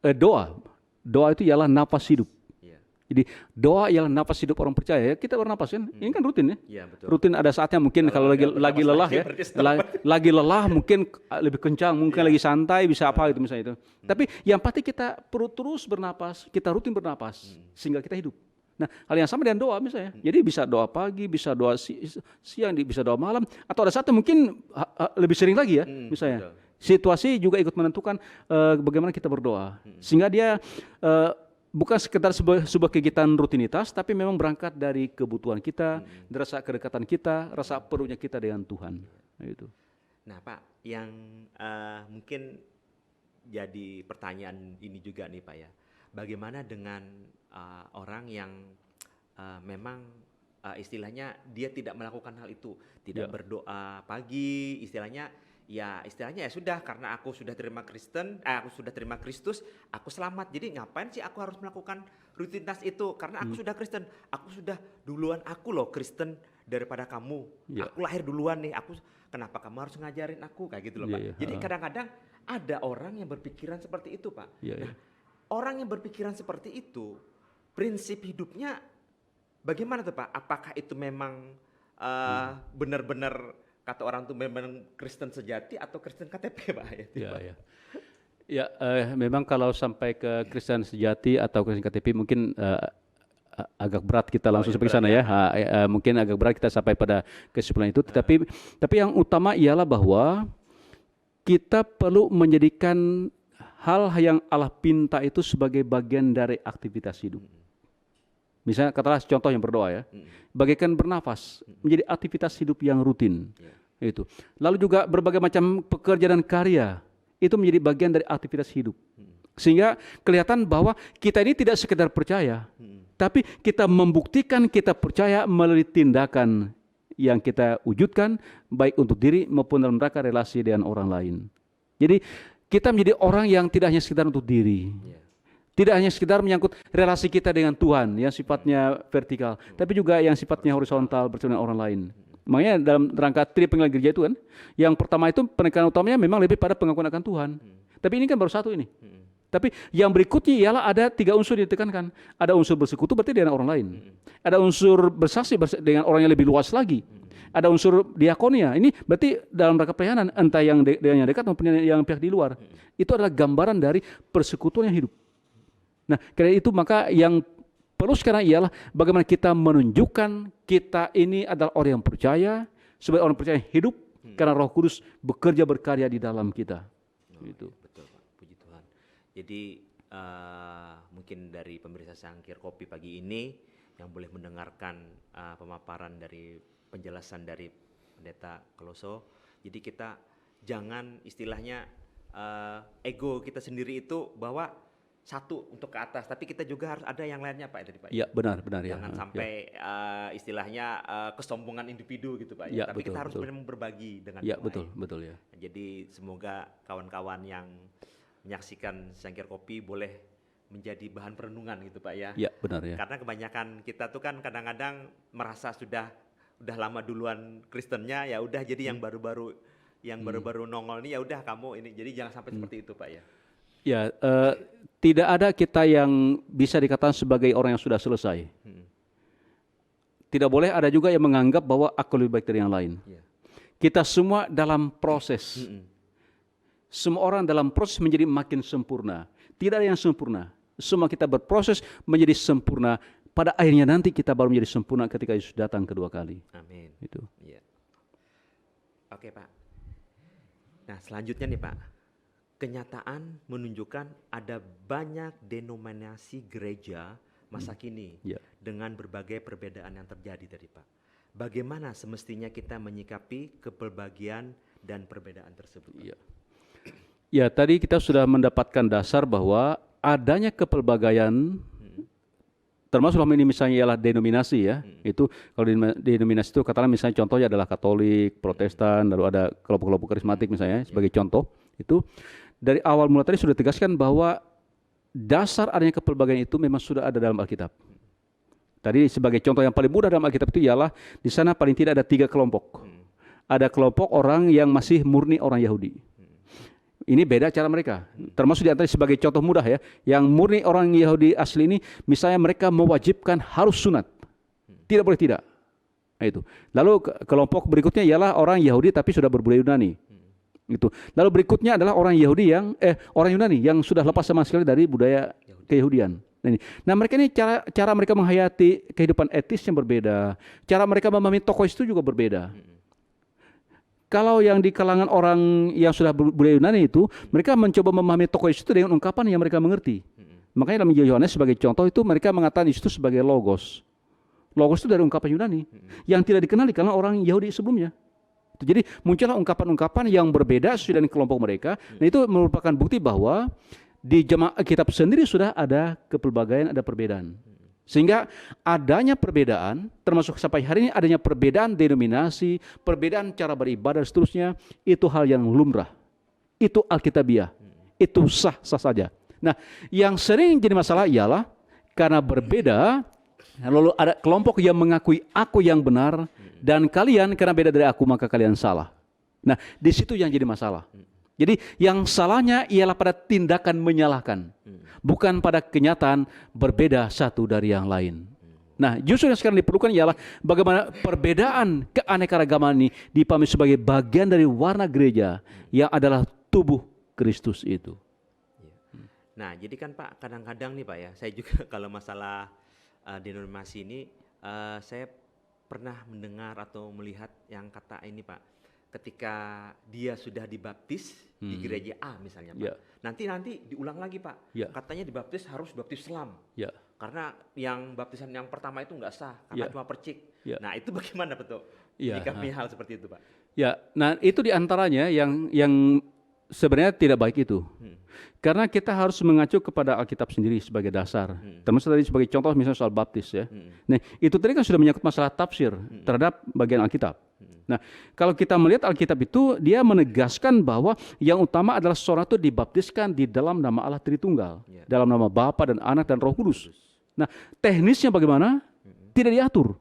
doa itu ialah nafas hidup. Iya. Jadi doa ialah nafas hidup orang percaya ya. Kita bernapas kan, ini kan rutin ya. Iya betul. Rutin ada saatnya mungkin kalau lagi nggak bernapas lelah lagi, ya, berarti stop. lagi lelah mungkin lebih kencang, mungkin lagi santai bisa apa gitu misalnya itu. Tapi yang pasti kita perlu terus bernapas, kita rutin bernapas sehingga kita hidup. Nah, hal yang sama dengan doa misalnya. Jadi bisa doa pagi, bisa doa siang, bisa doa malam, atau ada saatnya mungkin lebih sering lagi ya, misalnya. Betul. Situasi juga ikut menentukan bagaimana kita berdoa. Sehingga dia bukan sekedar sebuah kegiatan rutinitas, tapi memang berangkat dari kebutuhan kita, dari rasa kedekatan kita, rasa perlunya kita dengan Tuhan. Itu. Nah Pak, yang mungkin jadi pertanyaan ini juga nih Pak ya, bagaimana dengan orang yang memang istilahnya dia tidak melakukan hal itu, tidak Ya. berdoa pagi, istilahnya ya sudah karena aku sudah terima aku sudah terima Kristus, aku selamat. Jadi ngapain sih aku harus melakukan rutinitas itu? Karena aku sudah Kristen, aku sudah duluan, aku loh Kristen daripada kamu. Ya. Aku lahir duluan nih, kenapa kamu harus ngajarin aku kayak gitu loh Iya, Pak. iya, Jadi kadang-kadang ada orang yang berpikiran seperti itu Pak. Iya, iya. Nah, orang yang berpikiran seperti itu, prinsip hidupnya bagaimana tuh Pak? Apakah itu memang benar-benar kata orang tuh memang Kristen sejati atau Kristen KTP Pak? Ya, ya. Ya, memang kalau sampai ke Kristen sejati atau Kristen KTP mungkin agak berat kita langsung sampai ke sana ya. Mungkin agak berat kita sampai pada kesimpulan itu. Tapi yang utama ialah bahwa kita perlu menjadikan hal yang Allah pinta itu sebagai bagian dari aktivitas hidup. Misalnya katakanlah contoh yang berdoa ya, bagaikan bernafas menjadi aktivitas hidup yang rutin. Itu. Lalu juga berbagai macam pekerjaan dan karya itu menjadi bagian dari aktivitas hidup. Sehingga kelihatan bahwa kita ini tidak sekedar percaya, tapi kita membuktikan kita percaya melalui tindakan yang kita wujudkan baik untuk diri maupun dalam rangka relasi dengan orang lain. Jadi kita menjadi orang yang tidak hanya sekedar untuk diri. Tidak hanya sekedar menyangkut relasi kita dengan Tuhan yang sifatnya vertikal, tapi juga yang sifatnya horizontal bersama dengan orang lain. Makanya dalam rangka tri pengadilan gereja itu kan, yang pertama itu penekanan utamanya memang lebih pada pengakuan akan Tuhan. Tapi ini kan baru satu ini. Tapi yang berikutnya ialah ada 3 unsur yang ditekankan. Ada unsur bersekutu berarti dengan orang lain. Ada unsur bersaksi dengan orang yang lebih luas lagi. Ada unsur diakonia. Ini berarti dalam rangka pelayanan entah yang dengan yang dekat maupun yang pihak di luar. Itu adalah gambaran dari persekutuan yang hidup. Nah, karena itu maka yang perlu sekarang ialah bagaimana kita menunjukkan kita ini adalah orang yang percaya, sebagai orang percaya yang hidup karena Roh Kudus bekerja berkarya di dalam kita. Gitu. Betul Pak, puji Tuhan. Jadi mungkin dari pemirsa Sangkir Kopi pagi ini yang boleh mendengarkan pemaparan dari penjelasan dari Pendeta Kloso. Jadi kita jangan istilahnya ego kita sendiri itu bahwa satu untuk ke atas, tapi kita juga harus ada yang lainnya Pak tadi Pak. Iya benar ya. Jangan sampai istilahnya kesombongan individu gitu Pak. Ya, Tapi betul, kita harus betul. memang berbagi dengan Ya yang betul lain. ya. Jadi semoga kawan-kawan yang menyaksikan Sangkir Kopi boleh menjadi bahan perenungan gitu Pak ya. Ya benar ya. Karena kebanyakan kita tuh kan kadang-kadang merasa sudah lama duluan Kristennya, ya udah jadi yang baru-baru nongol nih ya udah kamu ini. Jadi jangan sampai seperti itu Pak ya. Ya, tidak ada kita yang bisa dikatakan sebagai orang yang sudah selesai. Tidak boleh ada juga yang menganggap bahwa aku lebih baik dari yang lain. Kita semua dalam proses. Semua orang dalam proses menjadi makin sempurna. Tidak ada yang sempurna. Semua kita berproses menjadi sempurna. Pada akhirnya nanti kita baru menjadi sempurna ketika Yesus datang kedua kali. Amin. Itu. Ya. Oke Pak. Nah selanjutnya nih Pak. Kenyataan menunjukkan ada banyak denominasi gereja masa kini dengan berbagai perbedaan yang terjadi tadi Pak. Bagaimana semestinya kita menyikapi keberbagian dan perbedaan tersebut? Ya. Ya, tadi kita sudah mendapatkan dasar bahwa adanya kepelbagaian, termasuk dalam ini misalnya ialah denominasi ya. Itu kalau denominasi itu katakanlah misalnya contohnya adalah Katolik, Protestan, lalu ada kelompok-kelompok karismatik misalnya sebagai contoh. Itu dari awal mula tadi sudah tegaskan bahwa dasar adanya kepelbagaian itu memang sudah ada dalam Alkitab. Tadi sebagai contoh yang paling mudah dalam Alkitab itu ialah di sana paling tidak ada 3 kelompok. Ada kelompok orang yang masih murni orang Yahudi. Ini beda cara mereka. Termasuk di antara sebagai contoh mudah ya, yang murni orang Yahudi asli ini, misalnya mereka mewajibkan harus sunat, tidak boleh tidak. Nah, itu. Lalu kelompok berikutnya ialah orang Yahudi tapi sudah berbudaya Yunani. Itu. Lalu berikutnya adalah orang Yahudi yang orang Yunani yang sudah lepas sama sekali dari budaya keyahudian. Nah mereka ini cara mereka menghayati kehidupan etis yang berbeda, cara mereka memahami tokoh itu juga berbeda. Kalau yang di kalangan orang yang sudah budaya Yunani itu, mereka mencoba memahami tokoh itu dengan ungkapan yang mereka mengerti. Makanya dalam Injil Yohanes sebagai contoh itu mereka mengatakan itu sebagai logos. Logos itu dari ungkapan Yunani yang tidak dikenal di kalangan orang Yahudi sebelumnya. Jadi muncullah ungkapan-ungkapan yang berbeda sesuai dengan kelompok mereka. Nah itu merupakan bukti bahwa di jemaat kitab sendiri sudah ada kepelbagaian, ada perbedaan. Sehingga adanya perbedaan, termasuk sampai hari ini adanya perbedaan denominasi, perbedaan cara beribadah dan seterusnya, itu hal yang lumrah. Itu alkitabiah. Itu sah-sah saja. Nah, yang sering jadi masalah ialah karena berbeda, lalu ada kelompok yang mengakui aku yang benar, dan kalian karena beda dari aku maka kalian salah. Nah, di situ yang jadi masalah. Jadi yang salahnya ialah pada tindakan menyalahkan, bukan pada kenyataan berbeda satu dari yang lain. Nah, justru yang sekarang diperlukan ialah bagaimana perbedaan keanekaragaman ini dipahami sebagai bagian dari warna gereja yang adalah tubuh Kristus itu. Nah, jadi kan Pak, kadang-kadang nih Pak ya, saya juga kalau masalah denominasi ini, saya pernah mendengar atau melihat yang kata ini Pak, ketika dia sudah dibaptis di gereja A misalnya Pak, nanti diulang lagi Pak, katanya dibaptis harus baptis selam, karena yang baptisan yang pertama itu nggak sah, karena cuma percik. Nah itu bagaimana betul? Menyikapi hal seperti itu Pak? Ya, nah itu diantaranya yang sebenarnya tidak baik itu. Karena kita harus mengacu kepada Alkitab sendiri sebagai dasar. Termasuk tadi sebagai contoh misalnya soal baptis ya. Nah itu tadi kan sudah menyangkut masalah tafsir terhadap bagian Alkitab. Nah kalau kita melihat Alkitab itu dia menegaskan bahwa yang utama adalah seorang itu dibaptiskan di dalam nama Allah Tritunggal. Dalam nama Bapa dan Anak dan Roh Kudus. Nah teknisnya bagaimana? Tidak diatur.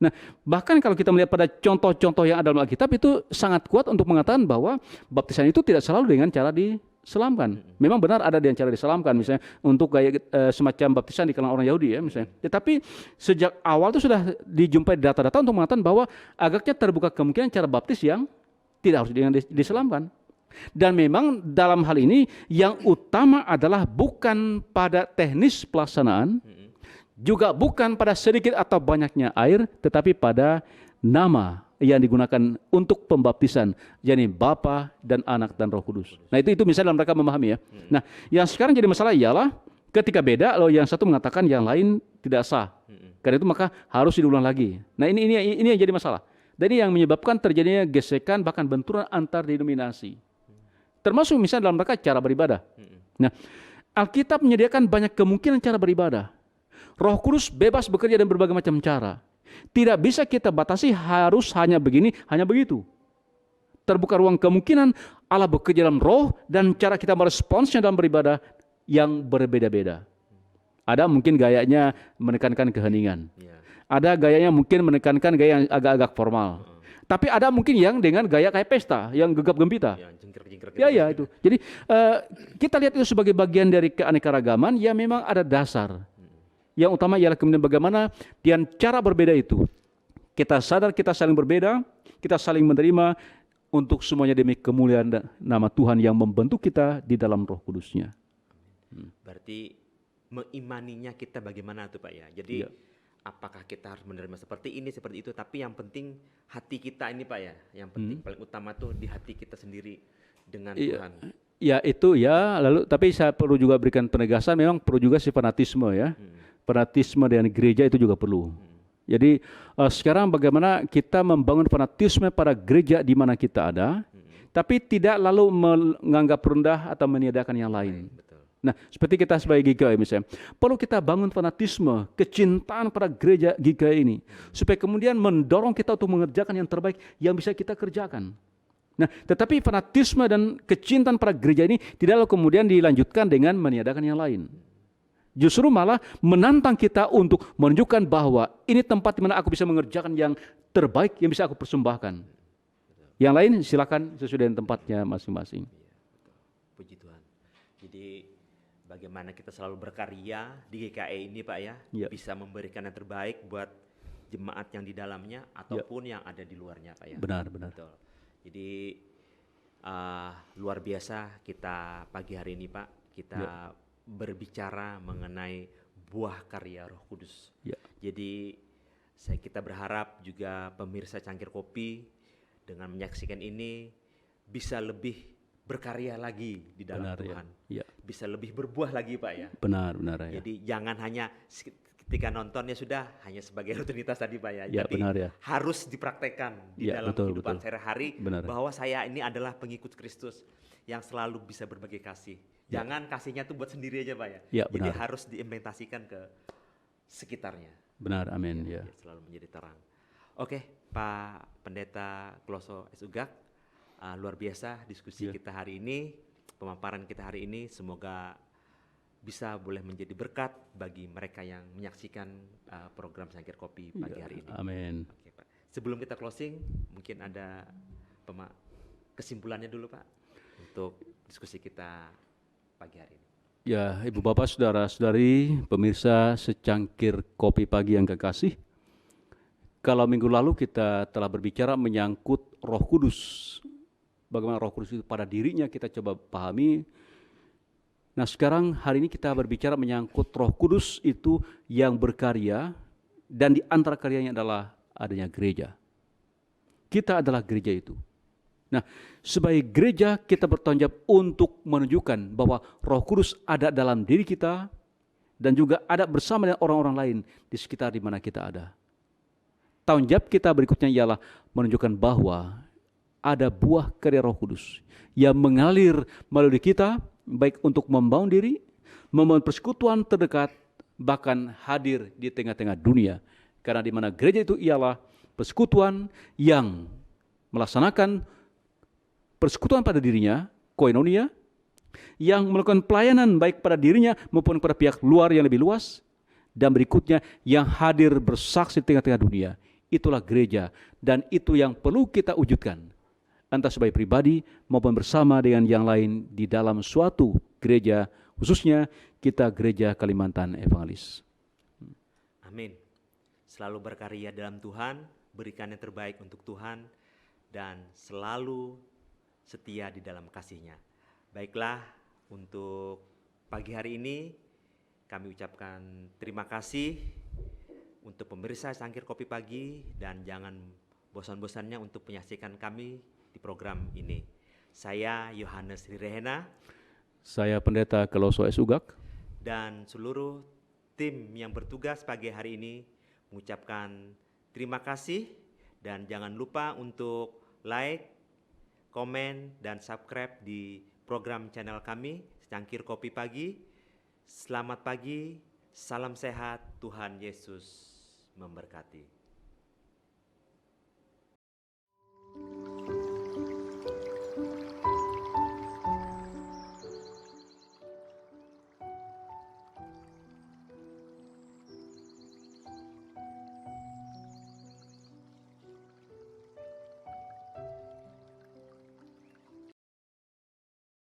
Nah bahkan kalau kita melihat pada contoh-contoh yang ada dalam Alkitab itu sangat kuat untuk mengatakan bahwa baptisan itu tidak selalu dengan cara diselamkan. Memang benar ada dengan cara diselamkan, misalnya untuk gaya semacam baptisan di kalangan orang Yahudi ya misalnya. Tetapi sejak awal itu sudah dijumpai data-data untuk mengatakan bahwa agaknya terbuka kemungkinan cara baptis yang tidak harus dengan diselamkan. Dan memang dalam hal ini yang utama adalah bukan pada teknis pelaksanaan, juga bukan pada sedikit atau banyaknya air, tetapi pada nama yang digunakan untuk pembaptisan, yakni Bapa dan Anak dan Roh Kudus. Nah itu misalnya dalam mereka memahami ya. Nah yang sekarang jadi masalah ialah ketika beda, loh yang satu mengatakan yang lain tidak sah. Karena itu maka harus diulang lagi. Nah ini yang jadi masalah. Dan ini yang menyebabkan terjadinya gesekan bahkan benturan antar denominasi. Termasuk misalnya dalam mereka cara beribadah. Nah Alkitab menyediakan banyak kemungkinan cara beribadah. Roh Kudus bebas bekerja dan berbagai macam cara. Tidak bisa kita batasi harus hanya begini, hanya begitu. Terbuka ruang kemungkinan Allah bekerja dalam roh dan cara kita meresponsnya dalam beribadah yang berbeda-beda. Ada mungkin gayanya menekankan keheningan. Ada gayanya mungkin menekankan gaya yang agak-agak formal. Tapi ada mungkin yang dengan gaya kayak pesta, yang gegap gempita. Ya itu. Jadi kita lihat itu sebagai bagian dari keanekaragaman yang memang ada dasar. Yang utama ialah kemudian bagaimana dengan cara berbeda itu kita sadar kita saling berbeda, kita saling menerima untuk semuanya demi kemuliaan nama Tuhan yang membentuk kita di dalam Roh Kudus-Nya. Berarti mengimaninya kita bagaimana tuh Pak ya? Jadi apakah kita harus menerima seperti ini, seperti itu, tapi yang penting hati kita ini Pak ya, yang penting paling utama tuh di hati kita sendiri dengan Tuhan. Ya itu ya, lalu tapi saya perlu juga berikan penegasan, memang perlu juga si fanatisme ya. Fanatisme dengan gereja itu juga perlu. Jadi sekarang bagaimana kita membangun fanatisme pada gereja di mana kita ada, tapi tidak lalu menganggap rendah atau meniadakan yang lain. Betul. Nah, seperti kita sebagai GKI misalnya, perlu kita bangun fanatisme, kecintaan pada gereja GKI ini, supaya kemudian mendorong kita untuk mengerjakan yang terbaik yang bisa kita kerjakan. Nah, tetapi fanatisme dan kecintaan pada gereja ini tidak lalu kemudian dilanjutkan dengan meniadakan yang lain. Justru malah menantang kita untuk menunjukkan bahwa ini tempat di mana aku bisa mengerjakan yang terbaik yang bisa aku persembahkan. Yang lain silakan sesuai dengan tempatnya masing-masing. Puji Tuhan. Jadi bagaimana kita selalu berkarya di GKI ini Pak ya, Ya. bisa memberikan yang terbaik buat jemaat yang di dalamnya ataupun yang ada di luarnya Pak ya. Benar, benar. Betul. Jadi luar biasa kita pagi hari ini Pak, kita berbicara mengenai buah karya Roh Kudus. Ya. Jadi kita berharap juga pemirsa Cangkir Kopi dengan menyaksikan ini bisa lebih berkarya lagi di dalam Benar, Tuhan. ya. Bisa lebih berbuah lagi Pak ya. Benar, benar ya. Jadi jangan hanya ketika nontonnya sudah hanya sebagai rutinitas tadi Pak ya. Ya, Tapi benar ya. harus dipraktekkan di Ya, dalam betul, kehidupan betul. sehari-hari Benar. bahwa saya ini adalah pengikut Kristus yang selalu bisa berbagi kasih. Ya. Jangan kasihnya tuh buat sendiri aja Pak ya. Ya, Jadi benar. harus diimplementasikan ke sekitarnya. Benar, amin ya. Biar selalu menjadi terang. Oke, Pak Pendeta Kloso S. Ugak, luar biasa diskusi Ya. kita hari ini, pemaparan kita hari ini, semoga bisa boleh menjadi berkat bagi mereka yang menyaksikan program Cangkir Kopi pagi Ya, hari ini. amin. Oke, Pak. Sebelum kita closing, mungkin ada kesimpulannya dulu Pak untuk diskusi kita pagi hari ini. Ya, Ibu Bapak, Saudara-saudari, pemirsa secangkir kopi pagi yang kekasih. Kalau minggu lalu kita telah berbicara menyangkut Roh Kudus. Bagaimana Roh Kudus itu pada dirinya kita coba pahami. Nah, sekarang hari ini kita berbicara menyangkut Roh Kudus itu yang berkarya dan di antara karyanya adalah adanya gereja. Kita adalah gereja itu. Nah, sebagai gereja kita bertanggung jawab untuk menunjukkan bahwa Roh Kudus ada dalam diri kita dan juga ada bersama dengan orang-orang lain di sekitar di mana kita ada. Tanggung jawab kita berikutnya ialah menunjukkan bahwa ada buah karya Roh Kudus yang mengalir melalui kita, baik untuk membangun diri, membangun persekutuan terdekat, bahkan hadir di tengah-tengah dunia. Karena di mana gereja itu ialah persekutuan yang melaksanakan persekutuan pada dirinya, koinonia, yang melakukan pelayanan baik pada dirinya maupun pada pihak luar yang lebih luas, dan berikutnya yang hadir bersaksi di tengah-tengah dunia. Itulah gereja, dan itu yang perlu kita wujudkan, entah sebagai pribadi maupun bersama dengan yang lain di dalam suatu gereja, khususnya kita gereja Kalimantan Evangelis. Amin. Selalu berkarya dalam Tuhan, berikan yang terbaik untuk Tuhan, dan selalu setia di dalam kasih-Nya. Baiklah, untuk pagi hari ini kami ucapkan terima kasih untuk pemirsa Cangkir Kopi Pagi, dan jangan bosan-bosannya untuk menyaksikan kami di program ini. Saya Yohanes Rirehena Saya Pendeta Kloso S. Ugak. dan seluruh tim yang bertugas pagi hari ini mengucapkan terima kasih, dan jangan lupa untuk like, komen, dan subscribe di program channel kami Cangkir Kopi Pagi. Selamat pagi, salam sehat, Tuhan Yesus memberkati.